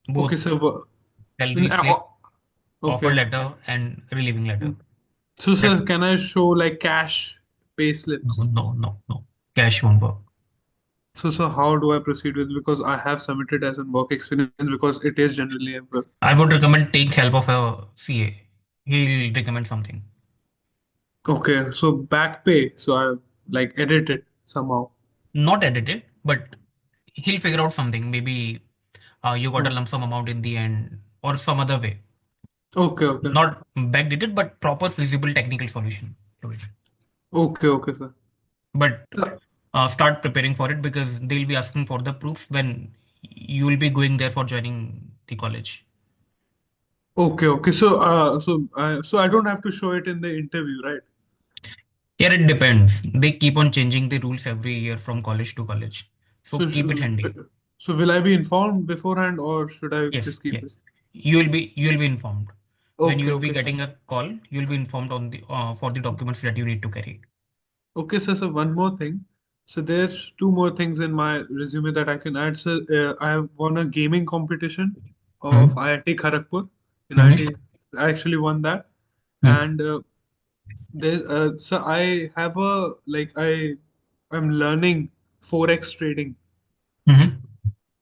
Okay, both sir. salary slip, offer Okay. letter, and relieving letter. So, That's sir, can I show like cash pay no, slips? no, no, no. Cash won't work. So, how do I proceed with? Because I have submitted as a work experience because it is generally a. I would recommend take help of a CA. He'll recommend something. Okay, so back pay. So I like edit it somehow. Not edited, but he'll figure out something. Maybe you got a Oh, lump sum amount in the end or some other way. okay, okay, Not backdated, but proper feasible technical solution to it. okay, okay, sir. But start preparing for it because they'll be asking for the proofs when you will be going there for joining the college. Okay, okay. So I don't have to show it in the interview, right? Here it depends. They keep on changing the rules every year from college to college. So So, keep it handy. so will I be informed beforehand or should I Yes, just keep it? yes. You will be informed. When you Okay, will be okay, getting a call, you will be informed on the for the documents that you need to carry. okay, sir. So one more thing. So there's two more things in my resume that I can add. So I have won a gaming competition of Hmm. IIT Kharagpur. In Hmm. IIT, I actually won that, Hmm. and there's so I have a like I'm learning forex trading. Hmm.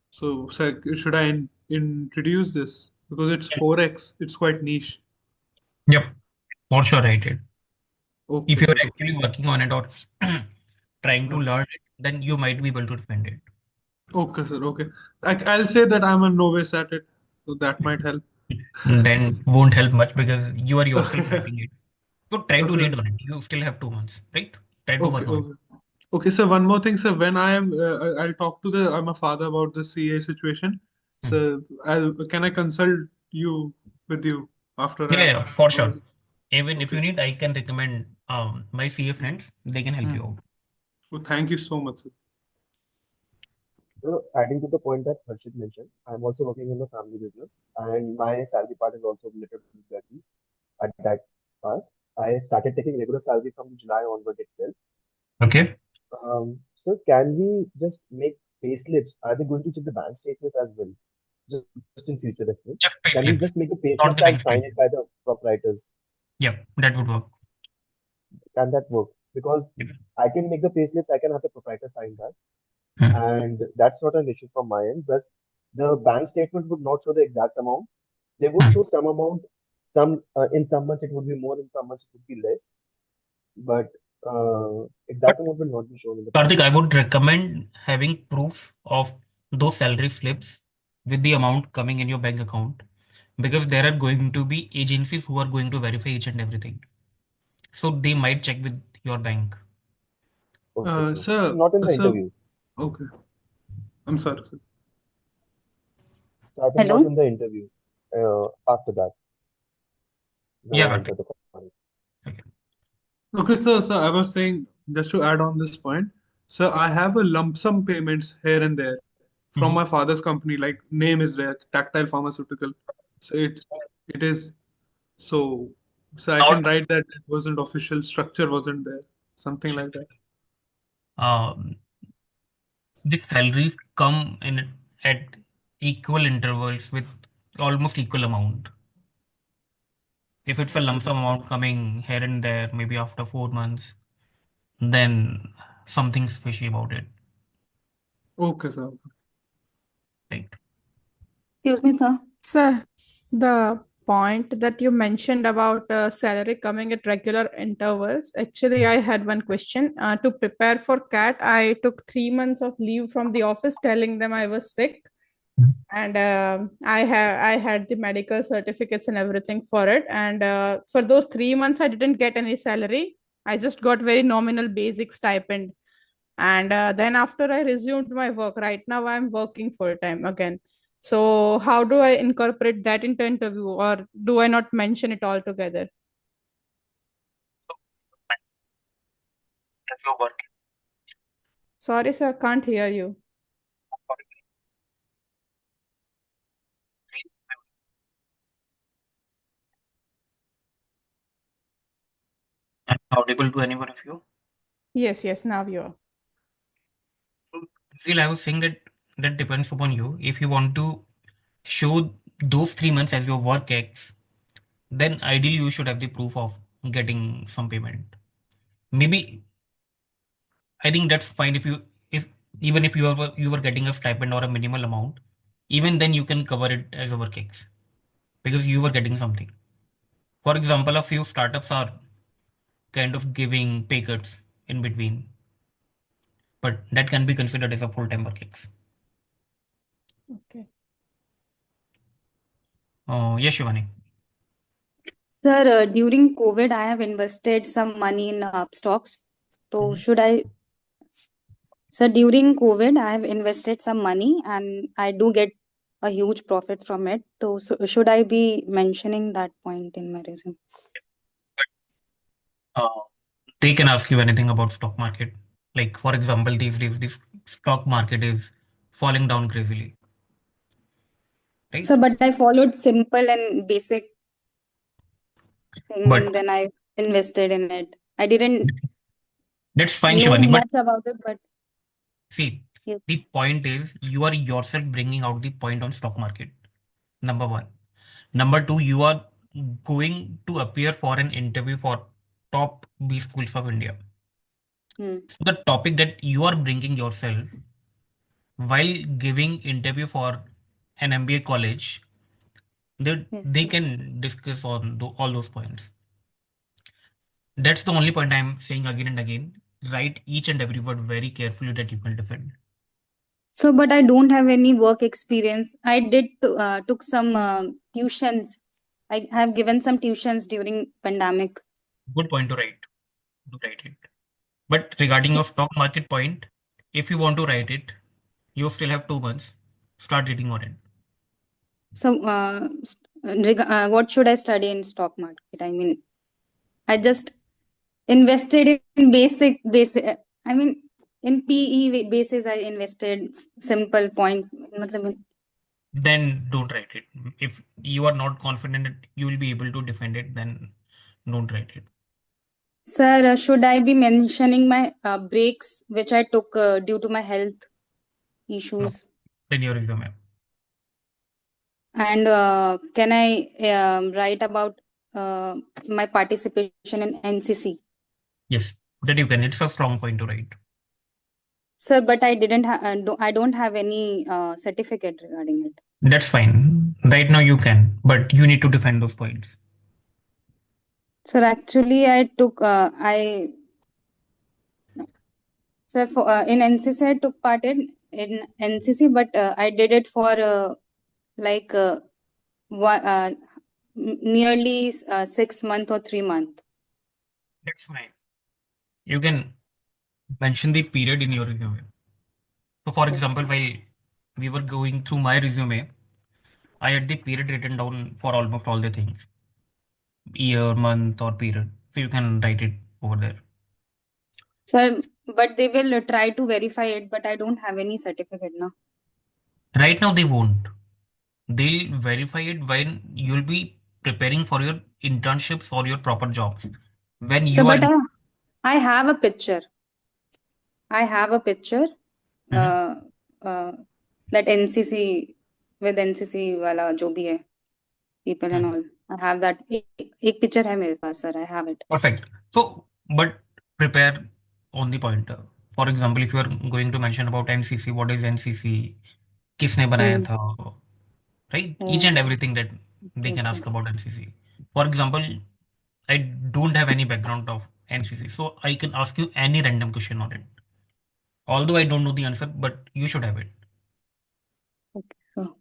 So, sir, should I introduce this because it's forex? It's quite niche. Yep, for sure I did. If Okay, you're sir. Okay. actually working on it or trying to Uh, learn it, then you might be able to defend it. okay, sir. Okay. I'll say that I'm a novice at it, so that might help. Then won't help much because you are yourself Okay. writing it. So try to Okay. read on it. You still have 2 months, right? Try to Okay. work on it. Okay. Okay, sir. One more thing, sir. When I am, I'll talk to the. I'm a father about the CA situation. Hmm. So, can I consult you with you after Yeah, I? yeah, for sure. Even if you need, I can recommend my CA friends. They can help Hmm. you out. Well, thank you so much, sir. So adding to the point that Harshit mentioned, I'm also working in a family business, and my salary part is also related to that at that part. I started taking regular salary from July onward itself. Okay. So can we just make payslips? Are they going to check the bank statements as well? Just in future reference. Check Can we just payslips, make the payslips not and the sign bank it by statement. the proprietors? Yep, that would work. Can that work? Because Yep. I can make the payslips, I can have the proprietor sign that, Hmm. and that's not an issue from my end. But the bank statement would not show the exact amount. They would Hmm. show some amount. Some in some months it would be more, in some months it would be less. But But exact amount will not be shown in the Karthik, I payslip. would recommend having proof of those salary slips with the amount coming in your bank account because there are going to be agencies who are going to verify each and everything. So they might check with your bank. Okay, so Sir, not in the sir. interview. Okay. I'm sorry, sir. So I think not Hello. in the interview. After that, Yeah, Karthik. the call. Okay. Okay, so I was saying just to add on this point, so I have a lump sum payments here and there from my Mhm. father's company, like name is there, Tactile Pharmaceutical. So it is so so I Now, can write that it wasn't official, structure wasn't there, something like that. um, the salaries come in at equal intervals with almost equal amount. If it's a lump sum amount coming here and there, maybe after 4 months, then something's fishy about it, Okay, sir. right? Excuse me, sir. Sir, the point that you mentioned about salary coming at regular intervals. Actually, I had one question. To prepare for CAT, I took 3 months of leave from the office, telling them I was sick, and I had the medical certificates and everything for it. And for those 3 months, I didn't get any salary. I just got very nominal basic stipend. And then after I resumed my work, right now I'm working full time again. So how do I incorporate that into interview, or do I not mention it altogether? If you're working, Sorry, sir, can't hear you. I'm audible to anyone of you. Yes, now you are. Still, I was saying that that depends upon you. If you want to show those 3 months as your work X, then ideally you should have the proof of getting some payment. Maybe I think that's fine if even if you were getting a stipend or a minimal amount, even then you can cover it as a work X because you were getting something. For example, a few startups are kind of giving pay cuts in between, but that can be considered as a full-time work X. Okay. Yes, Shivani. Sir, during COVID, I have invested some money in stocks. So should I? Sir, during COVID, I have invested some money and I do get a huge profit from it. So should I be mentioning that point in my resume? Uh, they can ask you anything about stock market. Like for example, these days this stock market is falling down crazily, right? So, but I followed simple and basic thing But and then I invested in it. I didn't that's fine, know Shivani. But much about it, but see, yes. the point is you are yourself bringing out the point on stock market. Number one. Number two, you are going to appear for an interview for top B schools of India. Hmm. So the topic that you are bringing yourself while giving interview for an MBA college, Yes, they yes. can discuss on all those points. That's the only point I'm saying again and again. Write each and every word very carefully that you can defend. So, but I don't have any work experience. I did took some tuitions. I have given some tuitions during pandemic. Good point to write. To write it. But regarding your stock market point, if you want to write it, you still have 2 months. Start reading on it. So, what should I study in stock market? I mean, I just invested in basic. I mean, in PE basis, I invested simple points. matlab, Then don't write it. If you are not confident that you will be able to defend it, then don't write it. Sir, should I be mentioning my breaks which I took due to my health No. issues? Then your resume. And can I write about my participation in NCC? Yes, that you can. It's a strong point to write. Sir, but I didn't. I don't have any certificate regarding it. That's fine. Right now you can, but you need to defend those points. Sir, actually, I took. I Sir, for in NCC, I took part in NCC, but I did it for like nearly 6 months or 3 months. That's fine. You can mention the period in your resume. So, for example, Okay. while we were going through my resume, I had the period written down for almost all the things, year, month, or period. So you can write it over there. Sir, but they will try to verify it, but I don't have any certificate now. Right now, they won't. They'll verify it when you'll be preparing for your internships or your proper jobs. When So, you are. but I have a picture. I have a picture. Mhm. Uh, uh, that NCC with NCC वाला जो भी है people and all. I have that. एक picture है मेरे पास, sir. I have it. Perfect. So, but prepare on the pointer. For example, if you are going to mention about NCC, what is NCC? किसने बनाया Hmm. था? Right? Each Oh. and everything that they can Okay. ask about NCC. For example, I don't have any background of NCC, so I can ask you any random question on it. Although I don't know the answer, but you should have it. Okay. So,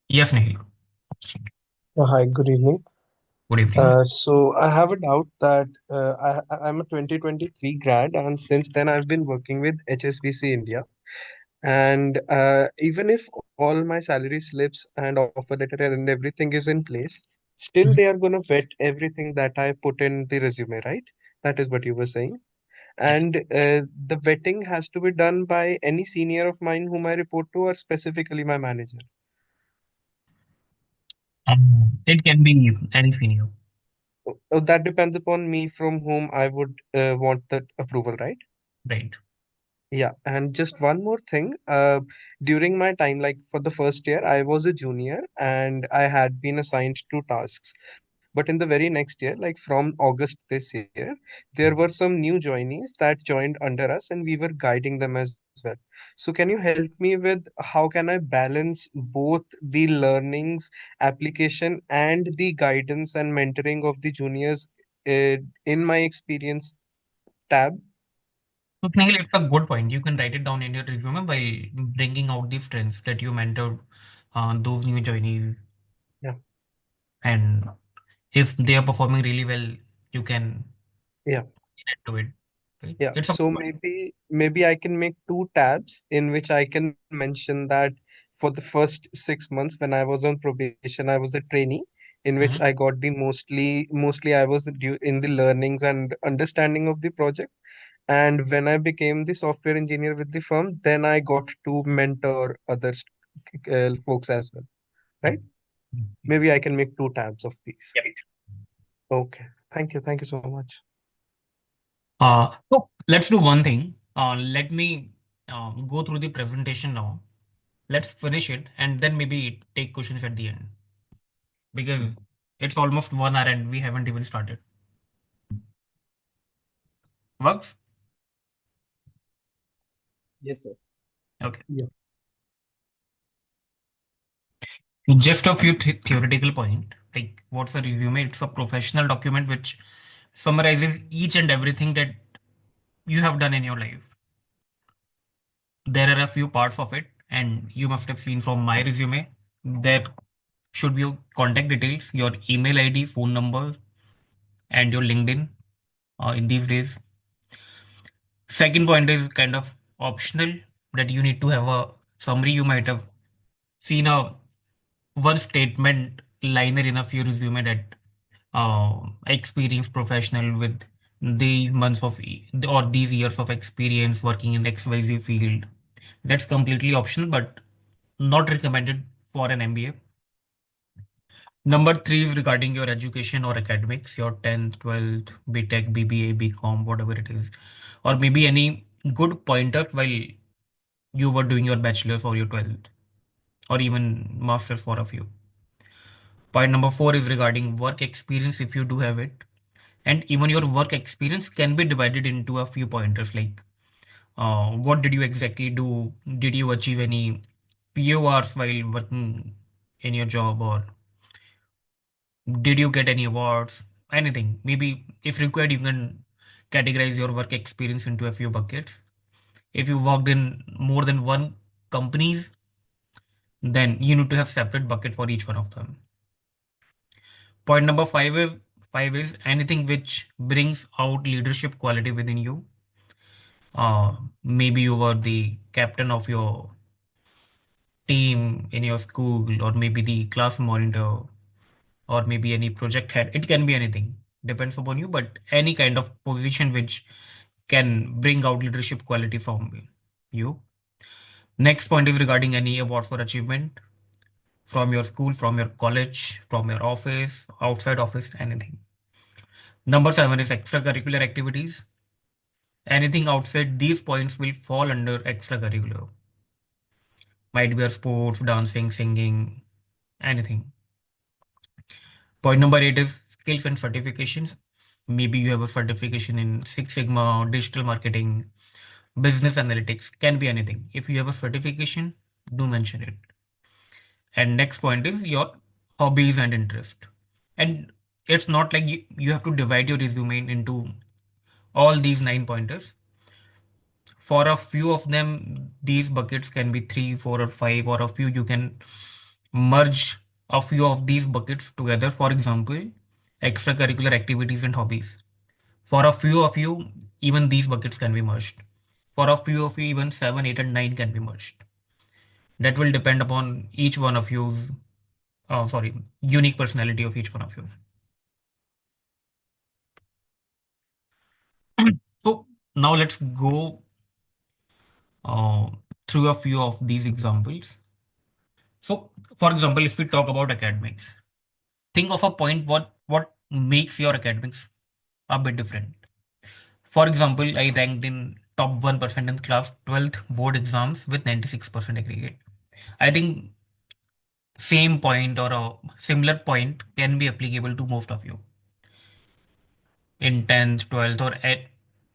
Yes, Nihil. Hi, good evening. Good evening. So I have a doubt that I'm a 2023 grad, and since then I've been working with HSBC India. And even if all my salary slips and offer letter and everything is in place, still they are going to vet everything that I put in the resume, right? That is what you were saying. And the vetting has to be done by any senior of mine whom I report to, or specifically my manager. It can be any senior. That depends upon me from whom I would want that approval, right? Right. Yeah, and just one more thing. During my time, like for the first year, I was a junior and I had been assigned two tasks. But in the very next year, like from August this year, there were some new joinees that joined under us and we were guiding them as well. So can you help me with how can I balance both the learnings, application, and the guidance and mentoring of the juniors in my experience tab? So, Nihil, it's a good point. You can write it down in your resume by bringing out the strengths that you mentored those new joinees. Yeah. And if they are performing really well, you can Yeah. add to it. Right? Yeah, It's a so maybe I can make two tabs in which I can mention that for the first 6 months when I was on probation, I was a trainee in which I Mhm. got the mostly I was in the learnings and understanding of the project. And when I became the software engineer with the firm, then I got to mentor other folks as well, right? Maybe I can make two tabs of these. Okay, thank you so much. So let's do one thing. Let me go through the presentation now. Let's finish it and then maybe take questions at the end because it's almost 1 hour and we haven't even started. Works? Yes, sir. Okay. Yeah. Just a few theoretical point. Like what's a resume? It's a professional document which summarizes each and everything that you have done in your life. There are a few parts of it, and you must have seen from my resume. There should be your contact details, your email ID, phone number, and your LinkedIn in these days. Second point is kind of optional that you need to have a summary. You might have seen a one statement liner in a few resume that experienced professional with the months of or these years of experience working in XYZ field. That's completely optional, but not recommended for an MBA. Number three is regarding your education or academics, your 10th, 12th, BTech, BBA, BCom, whatever it is, or maybe any good pointers while you were doing your bachelor's or your 12th, or even master's for a few. Point number four is regarding work experience if you do have it. And even your work experience can be divided into a few pointers like what did you exactly do? Did you achieve any PORs while working in your job, or did you get any awards? Anything. Maybe if required, you can categorize your work experience into a few buckets. If you worked in more than one companies, then you need to have separate bucket for each one of them. Point number five is anything which brings out leadership quality within you. Maybe you were the captain of your team in your school, or maybe the class monitor, or maybe any project head. It can be anything, depends upon you, but any kind of position which can bring out leadership quality from you. Next point is regarding any award for achievement from your school, from your college, from your office, outside office, anything. Number seven is extracurricular activities. Anything outside these points will fall under extracurricular. Might be a sports, dancing, singing, anything. Point number eight is skills and certifications. Maybe you have a certification in Six Sigma, digital marketing, business analytics, can be anything. If you have a certification, do mention it. And next point is your hobbies and interest. And it's not like you have to divide your resume into all these 9 pointers. For a few of them, these buckets can be three, four, or five, or a few you can merge a few of these buckets together. For example, extracurricular activities and hobbies. For a few of you, even these buckets can be merged. For a few of you, even seven, eight, and nine can be merged. That will depend upon each one of you, unique personality of each one of you. So now let's go uh, through a few of these examples. So, for example, if we talk about academics, think of a point what makes your academics a bit different. For example, I ranked in top 1% in class 12th board exams with 96% aggregate. I think same point or a similar point can be applicable to most of you in 10th, 12th, or at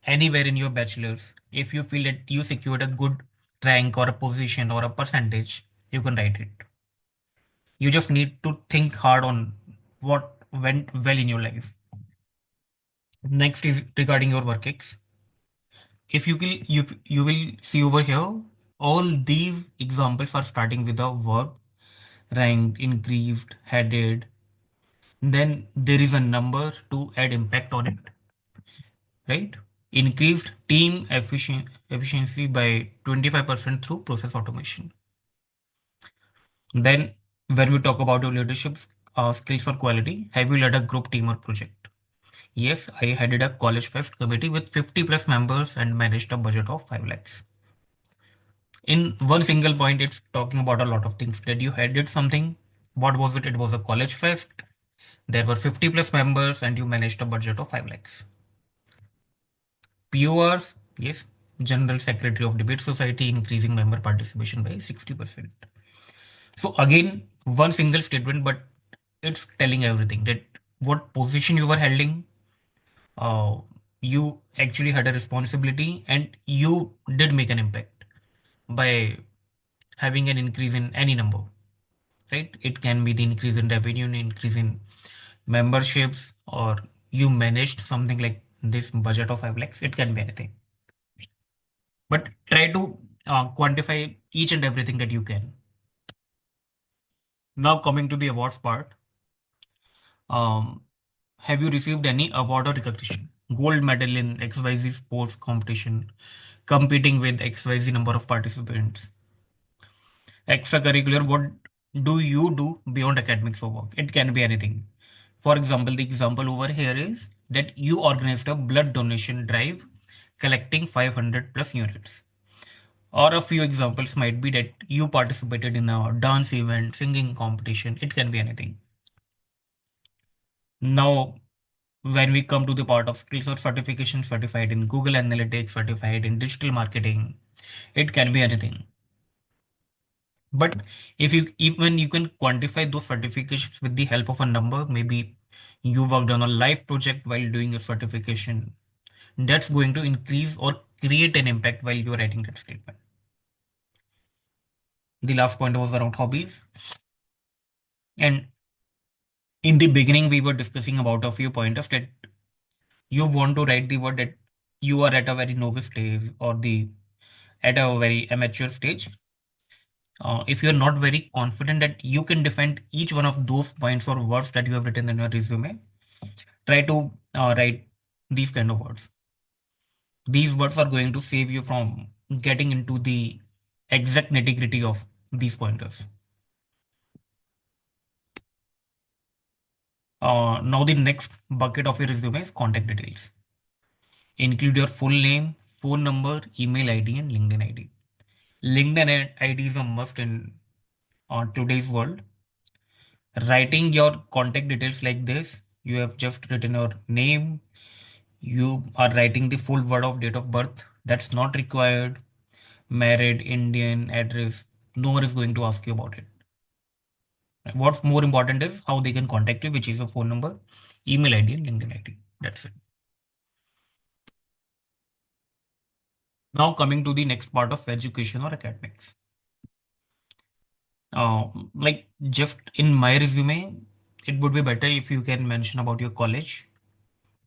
anywhere in your bachelor's. If you feel that you secured a good rank or a position or a percentage, you can write it. You just need to think hard on what went well in your life. Next is regarding your work ex. If you will see over here, all these examples are starting with a verb, ranked, increased, headed. Then there is a number to add impact on it, right? Increased team efficiency by 25% through process automation. Then when we talk about your leadership skills or quality, have you led a group team or project? Yes, I headed a college fest committee with 50 plus members and managed a budget of 5 lakhs. In one single point, it's talking about a lot of things. That you headed something. What was it? It was a college fest. There were 50 plus members and you managed a budget of 5 lakhs. PORs, yes, General Secretary of Debate Society, increasing member participation by 60%. So again, one single statement, but it's telling everything that what position you were holding, uh, you actually had a responsibility and you did make an impact by having an increase in any number, right? It can be the increase in revenue, increase in memberships, or you managed something like this budget of 5 lakhs. It can be anything. But try to quantify each and everything that you can. Now coming to the awards part. Um, have you received any award or recognition? Gold medal in XYZ sports competition, competing with XYZ number of participants. Extracurricular, what do you do beyond academics or work? It can be anything. For example, the example over here is that you organized a blood donation drive collecting 500 plus units. Or a few examples might be that you participated in a dance event, singing competition. It can be anything. Now, when we come to the part of skills or certification, certified in Google Analytics, certified in digital marketing, it can be anything. But if you even you can quantify those certifications with the help of a number, maybe you worked on a live project while doing your certification, that's going to increase or create an impact while you're writing that statement. The last point was around hobbies. And in the beginning, we were discussing about a few pointers that you want to write the word that you are at a very novice stage or the at a very amateur stage. If you're not very confident that you can defend each one of those points or words that you have written in your resume, try to write these kind of words. These words are going to save you from getting into the exact nitty gritty of these pointers. Now the next bucket of your resume is contact details. Include your full name, phone number, email ID, and LinkedIn ID. LinkedIn ID is a must in today's world. Writing your contact details like this, you have just written your name, you are writing the full word of date of birth. That's not required. Married, Indian, address. No one is going to ask you about it. What's more important is how they can contact you, which is your phone number, email ID, and LinkedIn ID. That's it. Now coming to the next part of education or academics. Like just in my resume, it would be better if you can mention about your college,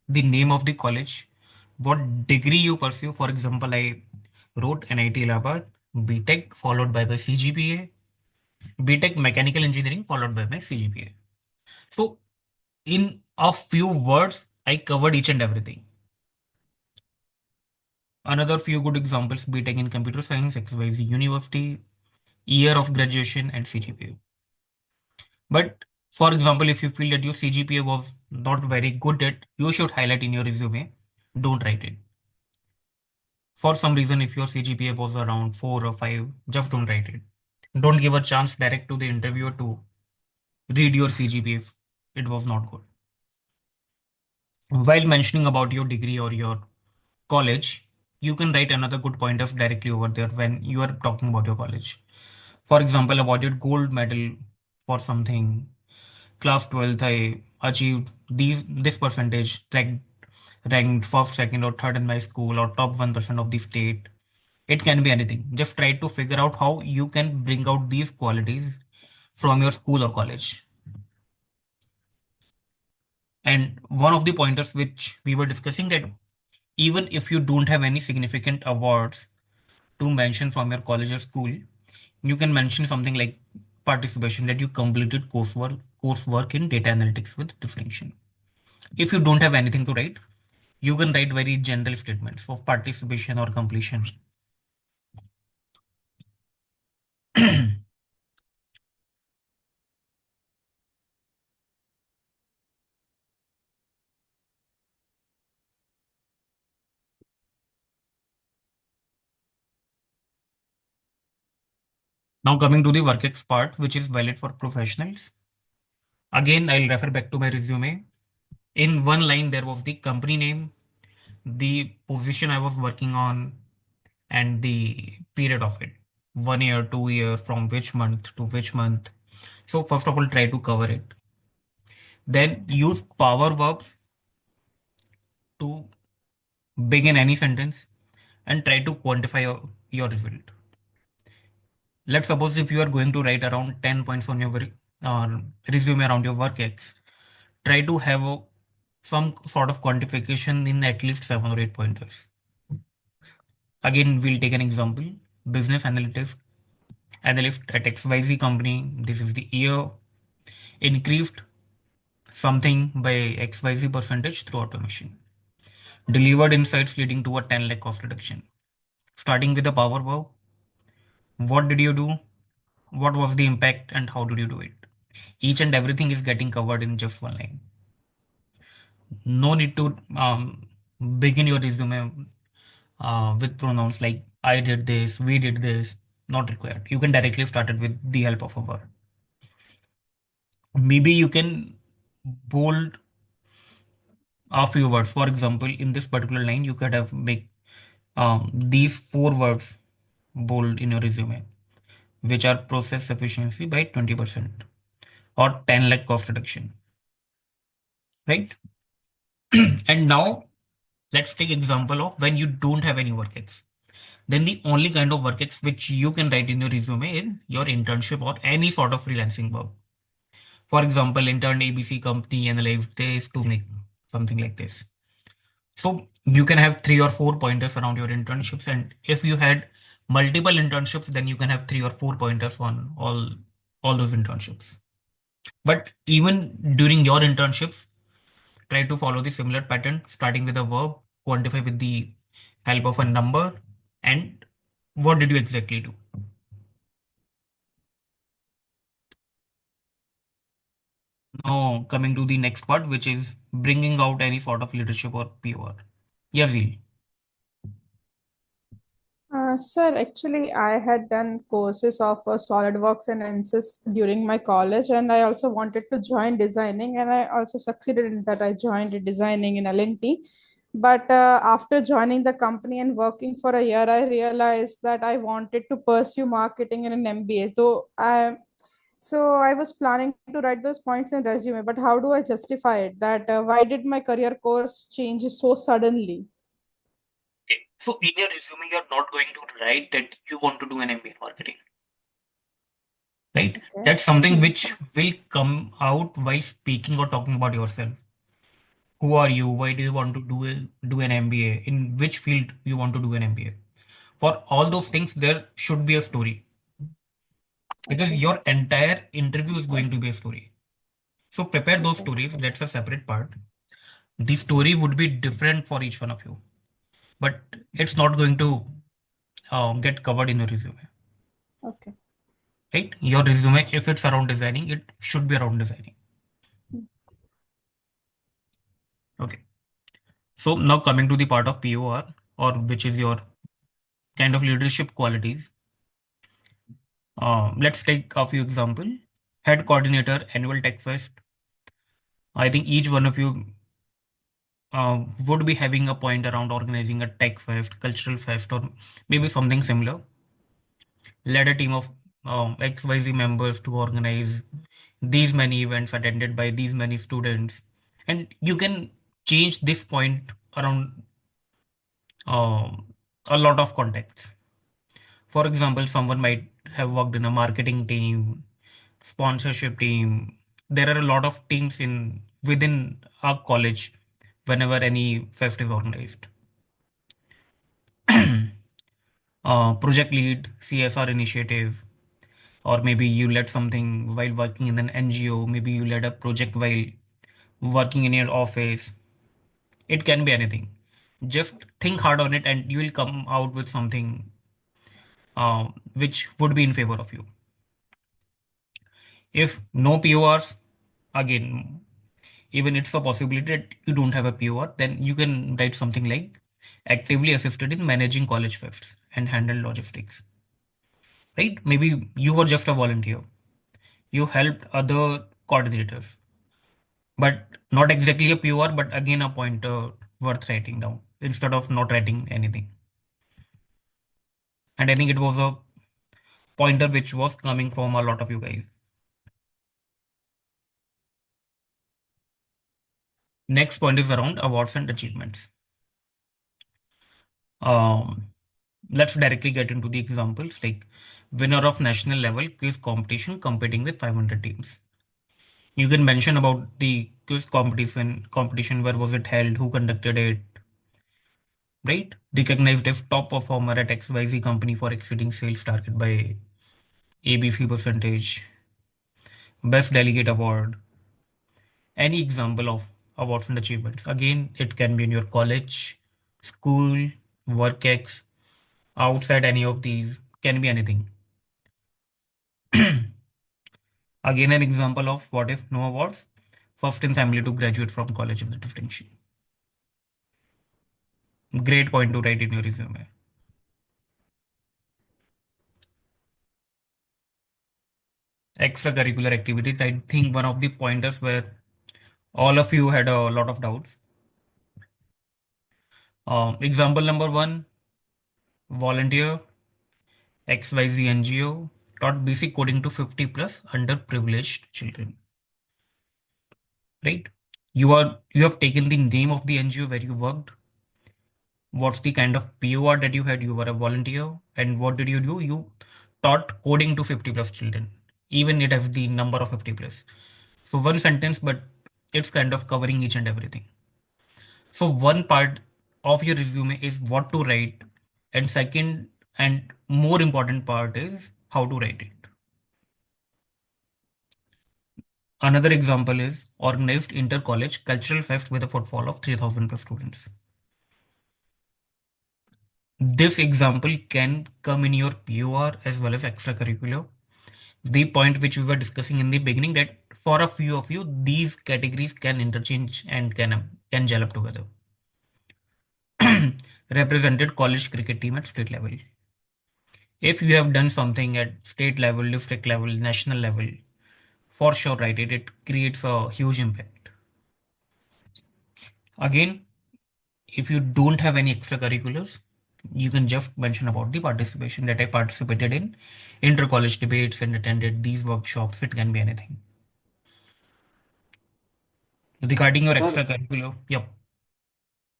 the name of the college, what degree you pursue. For example, I wrote NIT Allahabad, BTech followed by my CGPA, BTech Mechanical Engineering followed by my CGPA. So in a few words, I covered each and everything. Another few good examples: BTech in Computer Science, XYZ University, year of graduation, and CGPA. But for example, if you feel that your CGPA was not very good at, you should highlight in your resume. Don't write it. For some reason, if your CGPA was around 4 or 5, just don't write it. Don't give a chance direct to the interviewer to read your CGPA if it was not good. While mentioning about your degree or your college, you can write another good pointers directly over there when you are talking about your college. For example, awarded gold medal for something. Class 12th, I achieved this percentage, ranked first, second, or third in my school, or top 1% of the state. It can be anything. Just try to figure out how you can bring out these qualities from your school or college. And one of the pointers which we were discussing, that even if you don't have any significant awards to mention from your college or school, you can mention something like participation, that you completed coursework in data analytics with distinction. If you don't have anything to write, you can write very general statements of participation or completion. Now coming to the work ex part, which is valid for professionals. Again, I'll refer back to my resume. In one line, there was the company name, the position I was working on, and the period of it. 1 year, 2 year, from which month to which month. So first of all, try to cover it. Then use power verbs to begin any sentence and try to quantify your result. Let's suppose if you are going to write around 10 points on your resume around your work ex, try to have some sort of quantification in at least 7 or 8 pointers. Again, we'll take an example. Business analyst at XYZ company. This is the year. Increased something by XYZ percentage through automation. Delivered insights leading to a 10 lakh cost reduction. Starting with the power verb. What did you do? What was the impact and how did you do it? Each and everything is getting covered in just one line. No need to begin your resume with pronouns like I did this, we did this. Not required. You can directly start it with the help of a verb. Maybe you can bold a few words. For example, in this particular line, you could have make these 4 words bold in your resume, which are process efficiency by 20% or 10 lakh cost reduction, right? And now let's take example of when you don't have any work ex. Then the only kind of work ex which you can write in your resume is your internship or any sort of freelancing work. For example, intern ABC company analyzed this to make something like this. So you can have 3 or 4 pointers around your internships, and if you had multiple internships, then you can have 3 or 4 pointers on all those internships. But even during your internships, try to follow the similar pattern, starting with a verb, quantify with the help of a number, and what did you exactly do? Now, coming to the next part, which is bringing out any sort of leadership or PR. Yazil. Sir, actually, I had done courses of SolidWorks and ANSYS during my college, and I also wanted to join designing, and I also succeeded in that. I joined designing in L&T. But after joining the company and working for a year, I realized that I wanted to pursue marketing in an MBA. So I was planning to write those points in resume, but how do I justify it? That why did my career course change so suddenly? Okay. So in your resume, you're not going to write that you want to do an MBA in marketing. right? Okay. That's something which will come out while speaking or talking about yourself. Who are you? Why do you want to do an MBA? In which field you want to do an MBA? For all those things, there should be a story because Okay. your entire interview is going to be a story. So prepare those Okay. stories. That's a separate part. The story would be different for each one of you, but it's not going to get covered in your resume, Okay. right? Your resume, if it's around designing, it should be around designing. Okay. So now coming to the part of POR, or which is your kind of leadership qualities. Let's take a few example. Head coordinator, annual tech fest. I think each one of you would be having a point around organizing a tech fest, cultural fest, or maybe something similar. Led a team of XYZ members to organize these many events attended by these many students. And you can change this point around a lot of contexts. For example, someone might have worked in a marketing team, sponsorship team. There are a lot of teams in within our college whenever any fest is organized. Project lead, CSR initiative, or maybe you led something while working in an NGO, maybe you led a project while working in your office. It can be anything. Just think hard on it and you will come out with something which would be in favor of you. If no PORs, again, even it's a possibility that you don't have a POR, then you can write something like actively assisted in managing college fests and handle logistics. Right? Maybe you were just a volunteer. You helped other coordinators, but not exactly a POR, but again a pointer worth writing down instead of not writing anything. And I think it was a pointer which was coming from a lot of you guys. Next point is around awards and achievements. Um, let's directly get into the examples like winner of national level quiz competition competing with 500 teams. You can mention about the quiz competition, where was it held, who conducted it, right? Recognized as top performer at XYZ company for exceeding sales target by ABC percentage, best delegate award, any example of awards and achievements. Again, it can be in your college, school, work ex, outside any of these, can be anything. Again, an example of what if no awards, first in family to graduate from college with distinction. Great point to write in your resume. Extracurricular activities, I think one of the pointers where all of you had a lot of doubts. Example number one, volunteer, XYZ NGO, taught basic coding to 50 plus underprivileged children. Right? You have taken the name of the NGO where you worked. What's the kind of POR that you had? You were a volunteer, and what did you do? You taught coding to 50 plus children. Even it has the number of 50 plus. So one sentence, but it's kind of covering each and everything. So one part of your resume is what to write, and second and more important part is how to write it. Another example is organized inter-college cultural fest with a footfall of 3,000 plus students. This example can come in your POR as well as extracurricular. The point which we were discussing in the beginning, that for a few of you, these categories can interchange and can gel up together. Represented college cricket team at state level. If you have done something at state level, district level, national level, for sure write it. It creates a huge impact. Again, if you don't have any extracurriculars, you can just mention about the participation that I participated in inter-college debates and attended these workshops. It can be anything. Regarding your Sir, extracurricular, yep.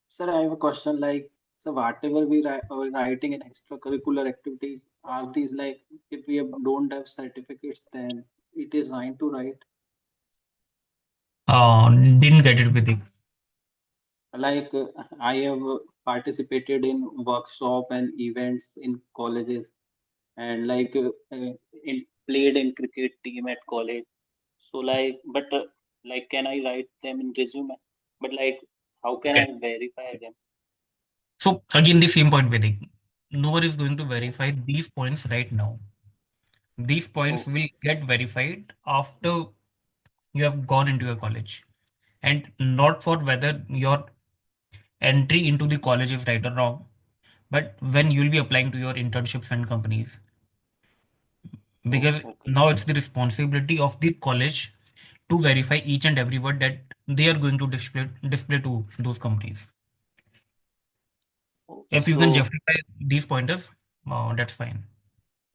sir, I have a question like So whatever we're writing in extracurricular activities, are these like if we don't have certificates, then it is fine to write. Didn't get it with it. Like I have participated in workshop and events in colleges, and like played in cricket team at college. So like, but like, can I write them in resume? But like, how can Okay. I verify them? So again, the same point, Vedic. No one is going to verify these points right now. These points Oh, will get verified after you have gone into your college, and not for whether your entry into the college is right or wrong, but when you'll be applying to your internships and companies. oh, Because okay, now it's the responsibility of the college to verify each and every word that they are going to display to those companies. okay. If you can So justify these pointers, that's fine.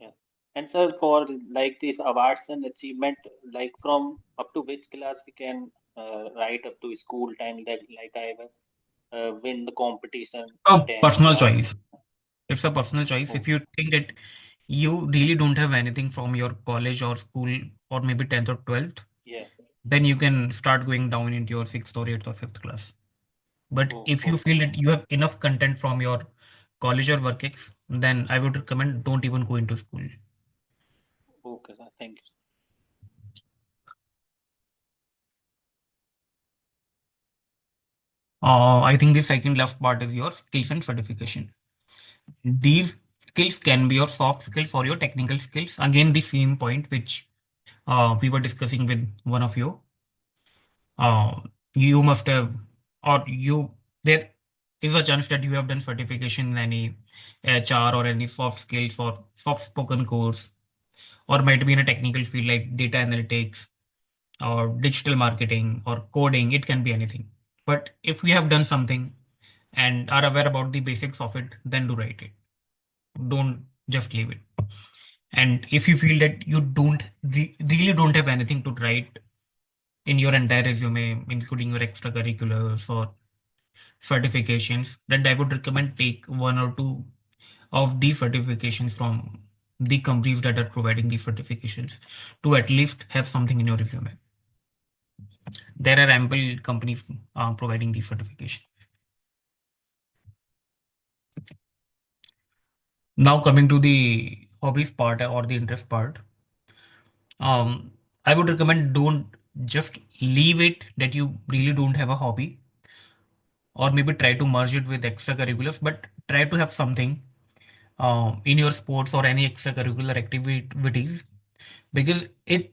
yeah, and sir, for like these awards and achievement, like from up to which class we can write up to school time that like I have win the competition A in 10th personal class. choice. It's a personal choice. Oh, If you think that you really don't have anything from your college or school or maybe 10th or 12th, yeah. then you can start going down into your 6th or 8th or 5th class. But Oh, if you okay, feel that you have enough content from your college or work ex, then I would recommend don't even go into school. okay, sir. Thank you. I think the second last part is your skills and certification. These skills can be your soft skills or your technical skills. Again, the same point which we were discussing with one of you. Uh, you must have, or you, there is a chance that you have done certification in any HR or any soft skills or soft spoken course, or might be in a technical field like data analytics or digital marketing or coding. It can be anything. But if we have done something and are aware about the basics of it, then do write it. Don't just leave it. And if you feel that you really don't have anything to write in your entire resume, including your extracurriculars or certifications, then I would recommend take one or two of these certifications from the companies that are providing these certifications to at least have something in your resume. There are ample companies providing these certifications. Now coming to the hobbies part or the interest part, um, I would recommend don't just leave it that you really don't have a hobby, or maybe try to merge it with extracurriculars, but try to have something in your sports or any extracurricular activities, because it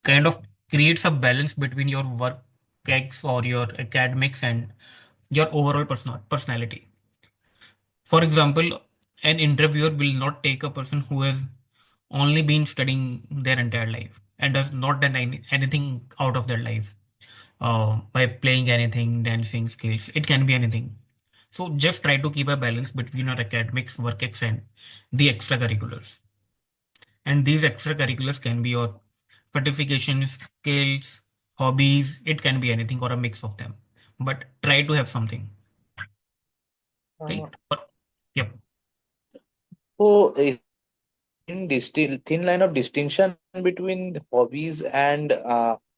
kind of creates a balance between your work ex or your academics and your overall personality. For example, an interviewer will not take a person who has only been studying their entire life and does not done anything out of their life by playing anything, dancing skills. It can be anything. So just try to keep a balance between your academics, work ex, and the extracurriculars. And these extracurriculars can be your certifications, skills, hobbies. It can be anything or a mix of them. But try to have something, right? Uh, Yep. so is thin line of distinction between the hobbies and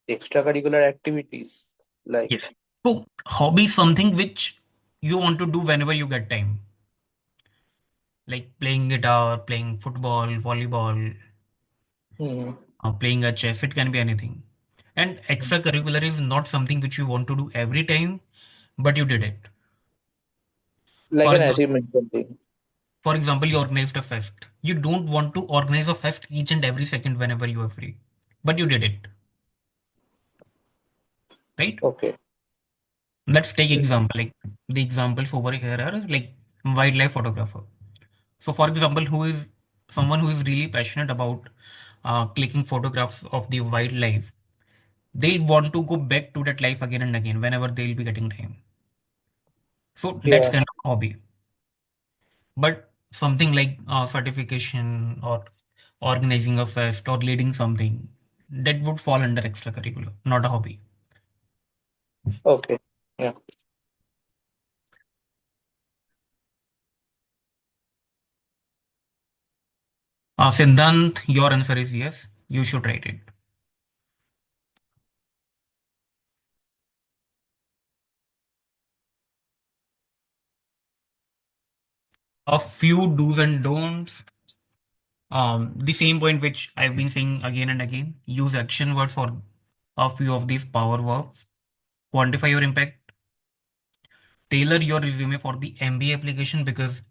extracurricular activities. Like, Yes. So hobby is something which you want to do whenever you get time, like playing guitar, playing football, volleyball, hmm, playing a chess. It can be anything. And extracurricular is not something which you want to do every time, but you did it. like For an example, achievement something. you organized a fest. You don't want to organize a fest each and every second whenever you are free, but you did it, right? Okay. Let's take Yes. example. Like the examples over here are like wildlife photographer. So, for example, who is someone who is really passionate about clicking photographs of the wildlife? They want to go back to that life again and again whenever they'll be getting time. So that's Yeah. kind of hobby. But something like certification or organizing a fest or leading something, that would fall under extracurricular, not a hobby. Okay. Yeah. Siddhant, your answer is yes. You should write it. A few do's and don'ts. The same point which I've been saying again and again. Use action words for a few of these power verbs. Quantify your impact. Tailor your resume for the MBA application because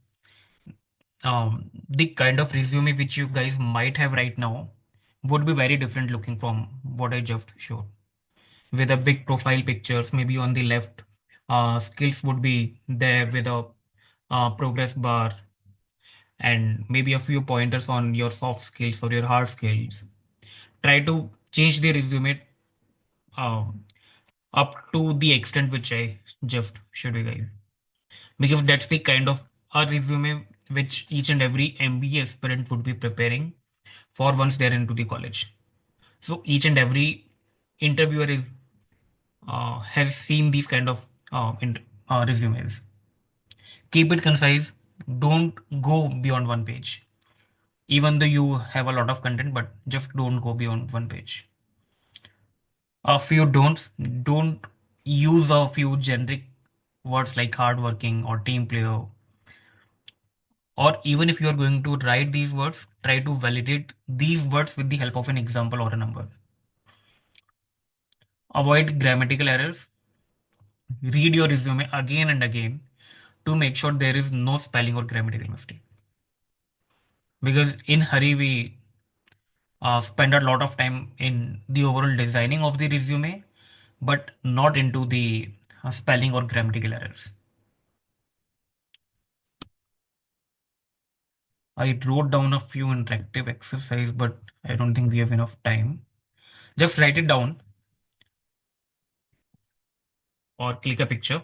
the kind of resume which you guys might have right now would be very different looking from what I just showed. With a big profile pictures, maybe on the left, skills would be there with a progress bar and maybe a few pointers on your soft skills or your hard skills. Try to change the resume um, up to the extent which I just showed you guys. Because that's the kind of a resume which each and every MBA aspirant would be preparing for once they're into the college. So each and every interviewer is has seen these kind of resumes. Keep it concise. Don't go beyond one page. Even though you have a lot of content, but just don't go beyond one page. A few don'ts. Don't use a few generic words like hardworking or team player. Or even if you are going to write these words, try to validate these words with the help of an example or a number. Avoid grammatical errors. Read your resume again and again to make sure there is no spelling or grammatical mistake. Because in hurry we spend a lot of time in the overall designing of the resume, but not into the spelling or grammatical errors. I wrote down a few interactive exercise, but I don't think we have enough time. Just write it down or click a picture.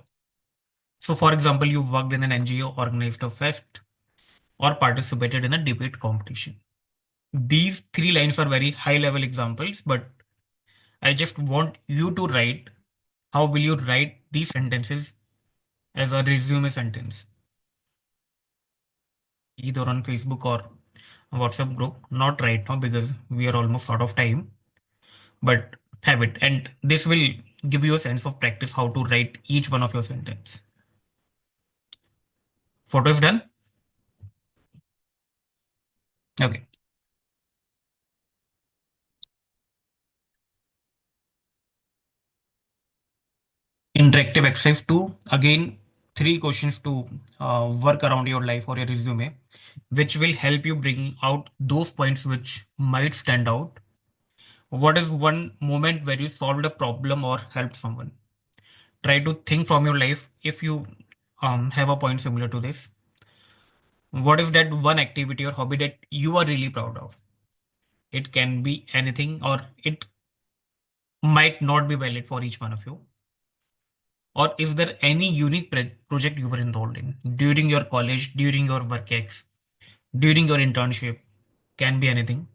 So, for example, you worked in an NGO, organized a fest, or participated in a debate competition. These three lines are very high level examples, but I just want you to write how will you write these sentences as a resume sentence, either on Facebook or WhatsApp group. Not right now because we are almost out of time, but have it. And this will give you a sense of practice how to write each one of your sentence. Photo is done. Okay. Interactive exercise 2. Again, three questions to work around your life or your resume, which will help you bring out those points which might stand out. What is one moment where you solved a problem or helped someone? Try to think from your life if you have a point similar to this. What is that one activity or hobby that you are really proud of? It can be anything or it might not be valid for each one of you. Or is there any unique project you were involved in during your college, during your work ex, during your internship? Can be anything.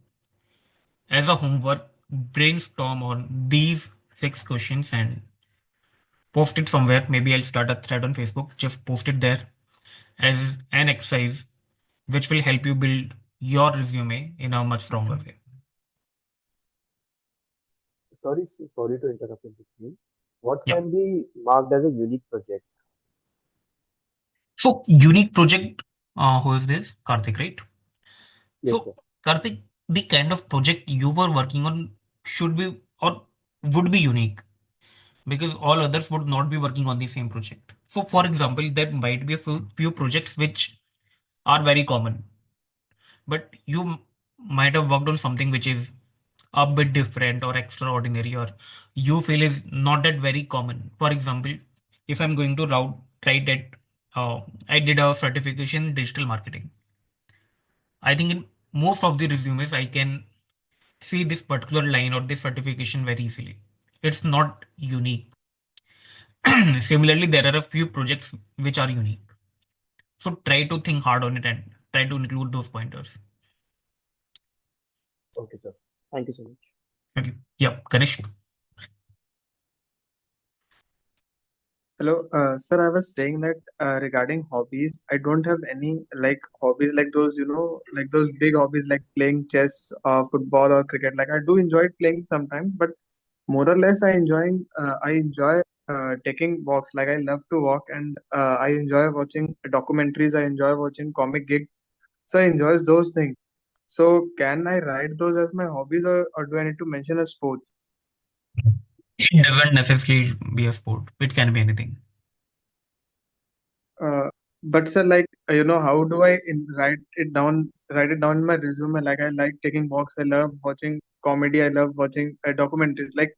As a homework, brainstorm on these six questions and post it somewhere. Maybe I'll start a thread on Facebook. Just post it there as an exercise, which will help you build your resume in a much stronger way. Sorry to interrupt in between. What Yeah. can be marked as a unique project? So unique project. Who is this? Karthik, right? Yes, sir. So Karthik, the kind of project you were working on should be or would be unique because all others would not be working on the same project. So, for example, there might be a few projects which are very common, but you might have worked on something which is a bit different or extraordinary, or you feel is not that very common. For example, if I'm going to write that I did a certification in digital marketing, I think in most of the resumes I can see this particular line or this certification very easily. It's not unique. Similarly, there are a few projects which are unique. So try to think hard on it and try to include those pointers. Okay, sir. Thank you so much. Okay. Yeah, Ganesh. Hello, sir. I was saying that regarding hobbies, I don't have any like hobbies like those, like those big hobbies like playing chess, football, or cricket. Like I do enjoy playing sometimes, but more or less I enjoy taking walks. Like I love to walk, and I enjoy watching documentaries. I enjoy watching comic gigs. So I enjoy those things. So can I write those as my hobbies, or do I need to mention a sports? It doesn't necessarily be a sport. It can be anything. Uh, but sir, like how do I write it down in my resume? Like I like taking walks. I love watching comedy. I love watching documentaries. Like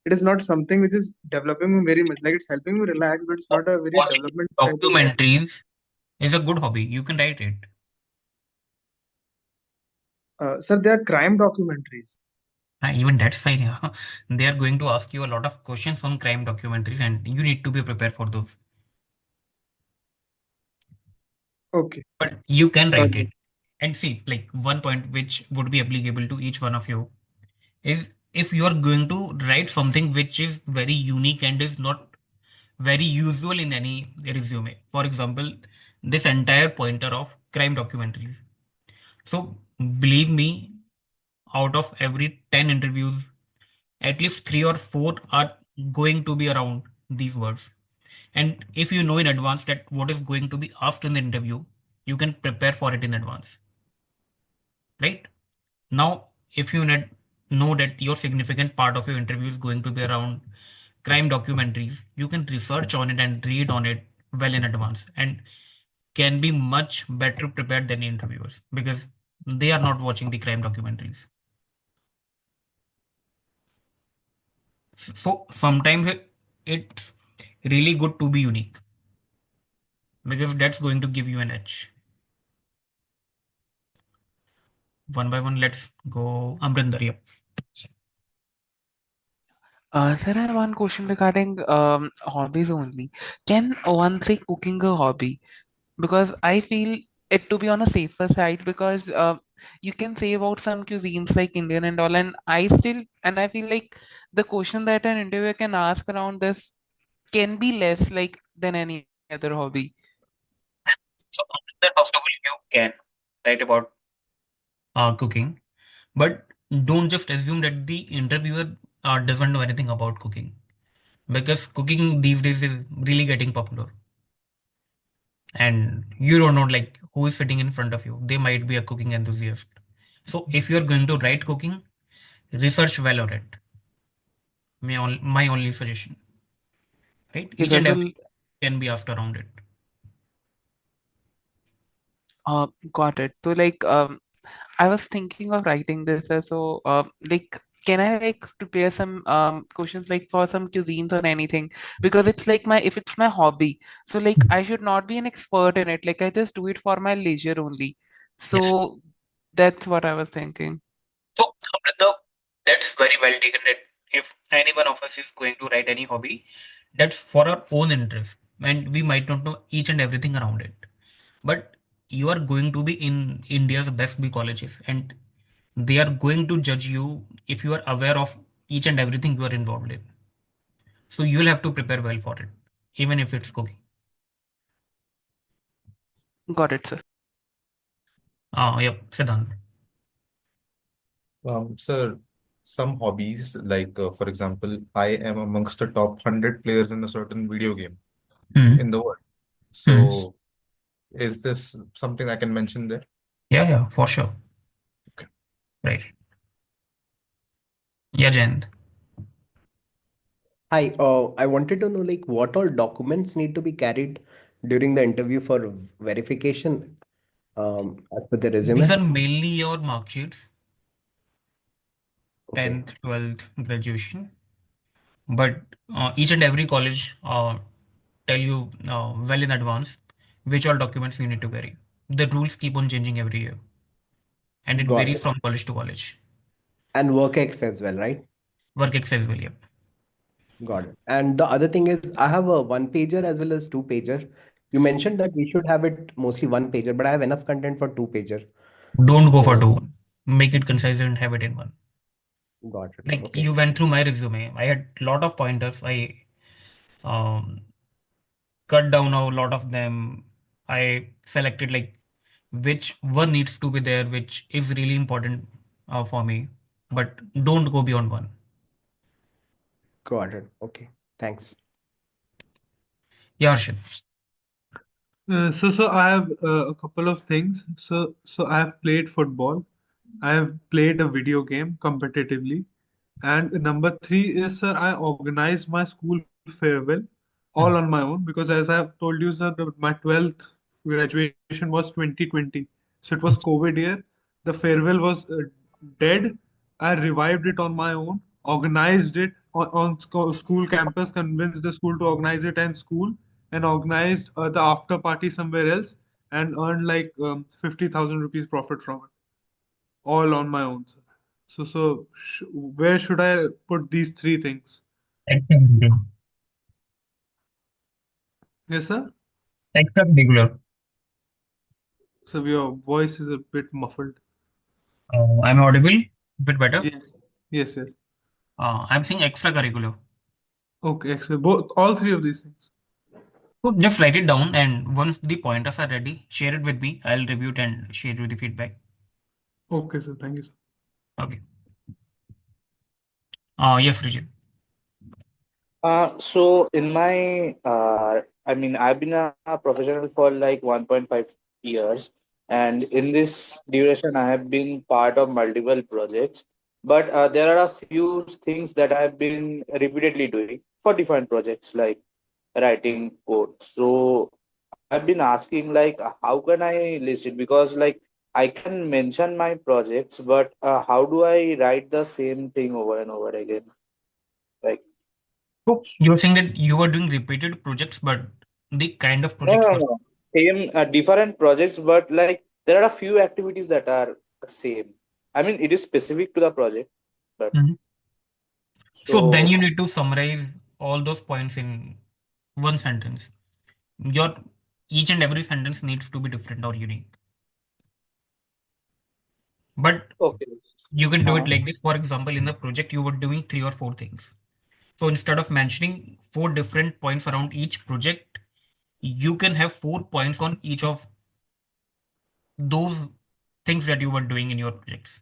it is not something which is developing me very much. Like it's helping me relax, but it's not a very Watching development type of hobby. documentaries is a good hobby. You can write it. Sir, they are crime documentaries. Even that's fine. Yeah. They are going to ask you a lot of questions on crime documentaries, and you need to be prepared for those. Okay. But you can Got write it. it. And see, like one point which would be applicable to each one of you is if you are going to write something which is very unique and is not very usual in any resume. For example, this entire pointer of crime documentaries. So believe me, out of every 10 interviews, at least three or four are going to be around these words. And if you know in advance that what is going to be asked in the interview, you can prepare for it in advance. Right? Now, if you know that your significant part of your interview is going to be around crime documentaries, you can research on it and read on it well in advance and can be much better prepared than the interviewers because they are not watching the crime documentaries. So sometimes it's really good to be unique because that's going to give you an edge. One by one, let's go. Amrinder, yep. Sir, I have one question regarding hobbies only. Can one say cooking a hobby? Because I feel it to be on a safer side because you can say about some cuisines like Indian and all, and I feel like the question that an interviewer can ask around this can be less like than any other hobby. So Amrinder, first of all, you can write about cooking, but don't just assume that the interviewer doesn't know anything about cooking because cooking these days is really getting popular and you don't know like who is sitting in front of you. They might be a cooking enthusiast. So if you're going to write cooking, research well on it. My only suggestion, right? Yes, Each sir. and So, every can be asked around it. got it. So, I was thinking of writing this, can I like prepare some questions like for some cuisines or anything? Because it's like my if it's my hobby, so like I should not be an expert in it. Like I just do it for my leisure only. Yes. So that's what I was thinking. So Amrita, that's very well taken. That if any one of us is going to write any hobby, that's for our own interest, and we might not know each and everything around it. But you are going to be in India's best B colleges, and they are going to judge you if you are aware of each and everything you are involved in. So you'll have to prepare well for it, even if it's cooking. Got it, sir. Yep, Siddhant. Sir, some hobbies, like for example, I am amongst the top 100 players in a certain video game Hmm. in the world. Hmm. So, is this something I can mention there? Yeah, for sure. Okay. Right. Yeah, Jayant. Hi, I wanted to know like what all documents need to be carried during the interview for verification as per the These resume. are mainly your mark sheets, Okay, 10th, 12th, graduation. But each and every college tell you well in advance which all documents you need to carry. The rules keep on changing every year, and it got varies it. from college to college. And work X as well, right? Work excess will, yep. Got it. And the other thing is, I have a one pager as well as two pager. You mentioned that we should have it mostly one pager, but I have enough content for two pager. Don't go for So, two. Make it concise and have it in one. got it. Like Okay. you went through my resume. I had lot of pointers. I um cut down a lot of them. I selected like which one needs to be there, which is really important for me, but don't go beyond one. Got it. Okay. Thanks. Yeah, Harshit. So I have a couple of things. So I have played football. I have played a video game competitively. And number three is, sir, I organized my school farewell all on my own because, as I have told you, sir, my 12th graduation was 2020. So it was COVID year. The farewell was dead. I revived it on my own, organized it on school campus, convinced the school to organize it and school, and organized the after party somewhere else and earned like 50,000 rupees profit from it, all on my own, sir. Where should I put these three things? Extracurricular. Yes, sir. Extracurricular. So your voice is a bit muffled. I'm audible. Bit better. Yes. Yes, yes. I'm saying extracurricular. Okay, excellent. Both, all three of these things. So just write it down, and once the pointers are ready, share it with me. I'll review it and share you the feedback. Okay, sir. Thank you, sir. Okay. Yes, Richard. So in my, I've been a professional for like 1.5 years, and in this duration, I have been part of multiple projects. But there are a few things that I have been repeatedly doing for different projects, like writing code. So I've been asking, like, how can I list it? Because like I can mention my projects, but how do I write the same thing over and over again? Like. So you're saying that you were doing repeated projects, but the kind of No, projects no, were. no. Same, different projects, but like there are a few activities that are same. I mean, it is specific to the project, but Mhm. So then so you need to summarize all those points in one sentence. Your each and every sentence needs to be different or unique. But okay. you can do it Uh-huh. like this. For example, in the project, you were doing three or four things. So instead of mentioning four different points around each project, you can have 4 points on each of those things that you were doing in your projects,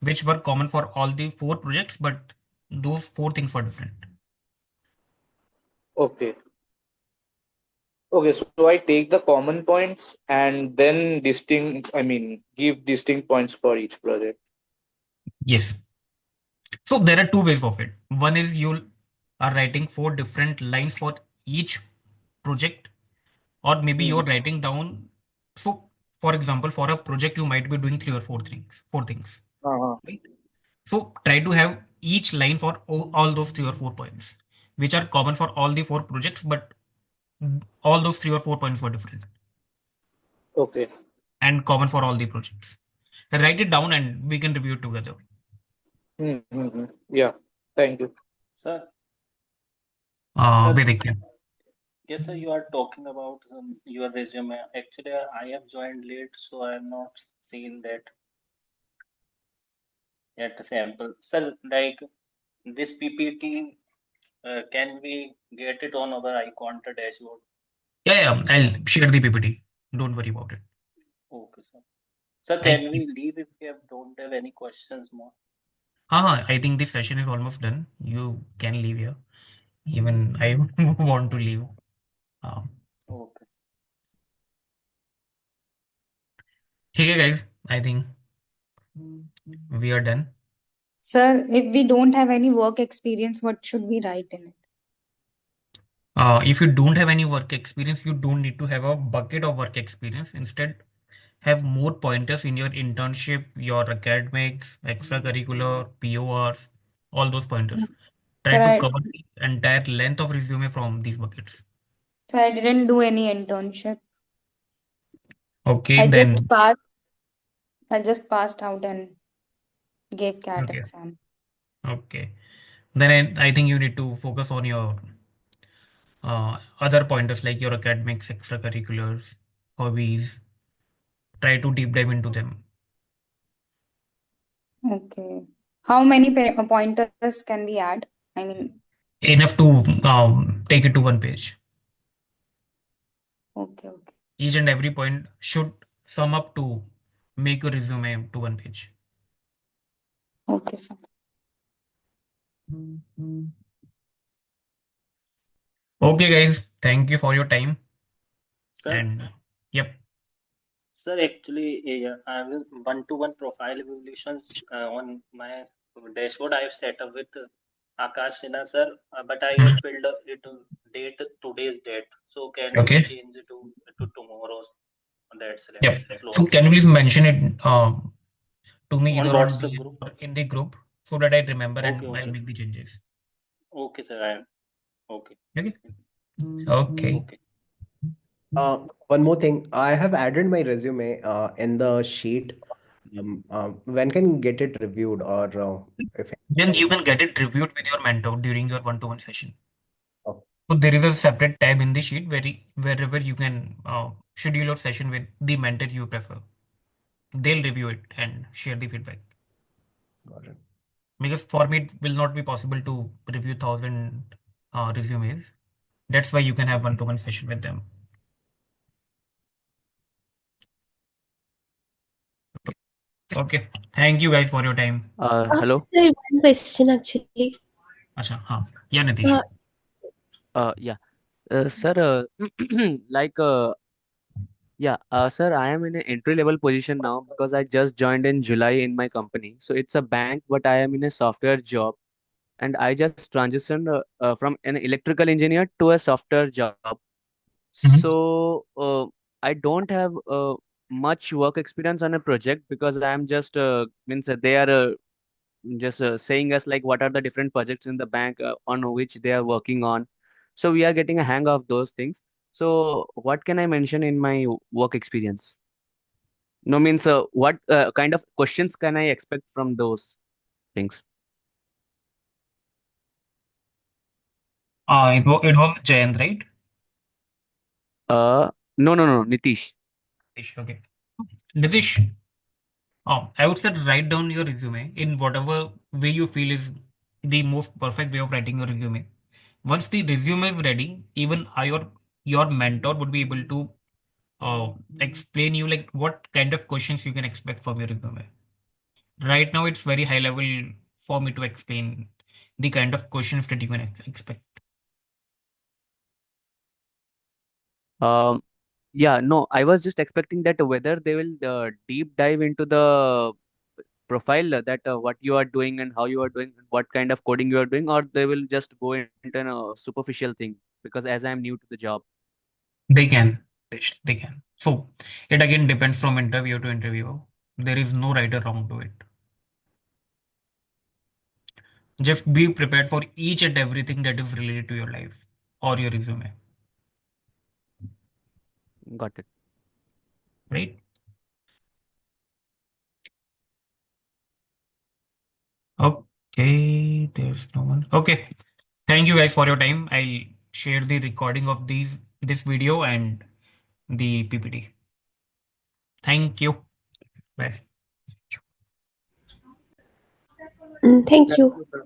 which were common for all the four projects, but those four things were different. Okay. Okay, so I take the common points and then give distinct points for each project. Yes. So there are two ways of it. One is you are writing four different lines for each project, or maybe you're Mhm. writing down. So, for example, for a project, you might be doing three or four things. Four things. Uh-huh. Right? So try to have each line for all those three or 4 points, which are common for all the four projects, but all those three or 4 points were different Okay. and common for all the projects. Write it down and we can review it together. Mm-hmm. Yeah. Thank you. Sir, sir, Vedic. Yeah. yes, sir, you are talking about your resume. Actually, I have joined late, so I have not seen that yet sample. Sir, like this PPT, can we get it on our iConta dashboard? Yeah, I'll share the PPT. Don't worry about it. Okay, sir. Sir, I can we think, leave if we don't have any questions more? I think this session is almost done. You can leave here. Even I want to leave. Um, Okay. okay, guys. I think we are done. Sir, if we don't have any work experience, what should we write in it? If you don't have any work experience, you don't need to have a bucket of work experience. Instead, have more pointers in your internship, your academics, extracurricular, PORs, all those pointers. Try Sir, to I, cover the entire length of resume from these buckets. so I didn't do any internship. Okay, I just then. passed. I just passed out and gave CAT Okay. exam. Okay. Then I think you need to focus on your other pointers like your academics, extracurriculars, hobbies. Try to deep dive into them. Okay. How many pointers can we add? I mean, Enough to take it to one page. Okay, okay. Each and every point should sum up to make your resume to one page. Okay, sir. Okay, guys, thank you for your time. Sir, And yep, sir, actually, I have one-to-one profile evaluations on my dashboard. I have set up with Akash Sinha, sir, but I have filled it date today's date. So can you okay, change it to tomorrow's that yep. slot So can you please mention it to me on either on WhatsApp DM group? or in the group so that I remember Okay, and I'll okay, make the changes. okay, sir. I am okay. Okay. Okay. Okay. One more thing, I have added my resume in the sheet. When can you get it reviewed, or if Then you anything? can get it reviewed with your mentor during your one-to-one session. Oh, So there is a separate tab in the sheet wherever you can schedule your session with the mentor you prefer. They'll review it and share the feedback. got it. Because for me, it will not be possible to review 1,000 resumes. That's why you can have one-to-one session with them. Okay. Thank you guys for your time. Hello. Sir, one question actually. Acha, हाँ. Yeah, Nitish. Yeah. Sir, like, yeah, sir, I am in an entry level position now because I just joined in July in my company. So it's a bank, but I am in a software job, and I just transitioned from an electrical engineer to a software job. Mhm. So I don't have much work experience on a project because I am just means they are just saying us like what are the different projects in the bank on which they are working on. So we are getting a hang of those things. So what can I mention in my work experience? No, means what kind of questions can I expect from those things? It was Jayant, right? Uh, no, Nitish. Nitish, okay. Nitish, I would say write down your resume in whatever way you feel is the most perfect way of writing your resume. Once the resume is ready, even your mentor would be able to explain you like what kind of questions you can expect from your resume. Right now, it's very high level for me to explain the kind of questions that you can expect. Um, yeah, no, I was just expecting that whether they will deep dive into the profile that what you are doing and how you are doing and what kind of coding you are doing, or they will just go into a superficial thing because as I'm new to the job. They can, they can. So it again depends from interview to interview. There is no right or wrong to it. Just be prepared for each and everything that is related to your life or your resume, Got it. right? Okay, there's no one. Okay, thank you guys for your time. I'll share the recording of this video and the PPT. Thank you. Bye. Thank Thank you. you, sir.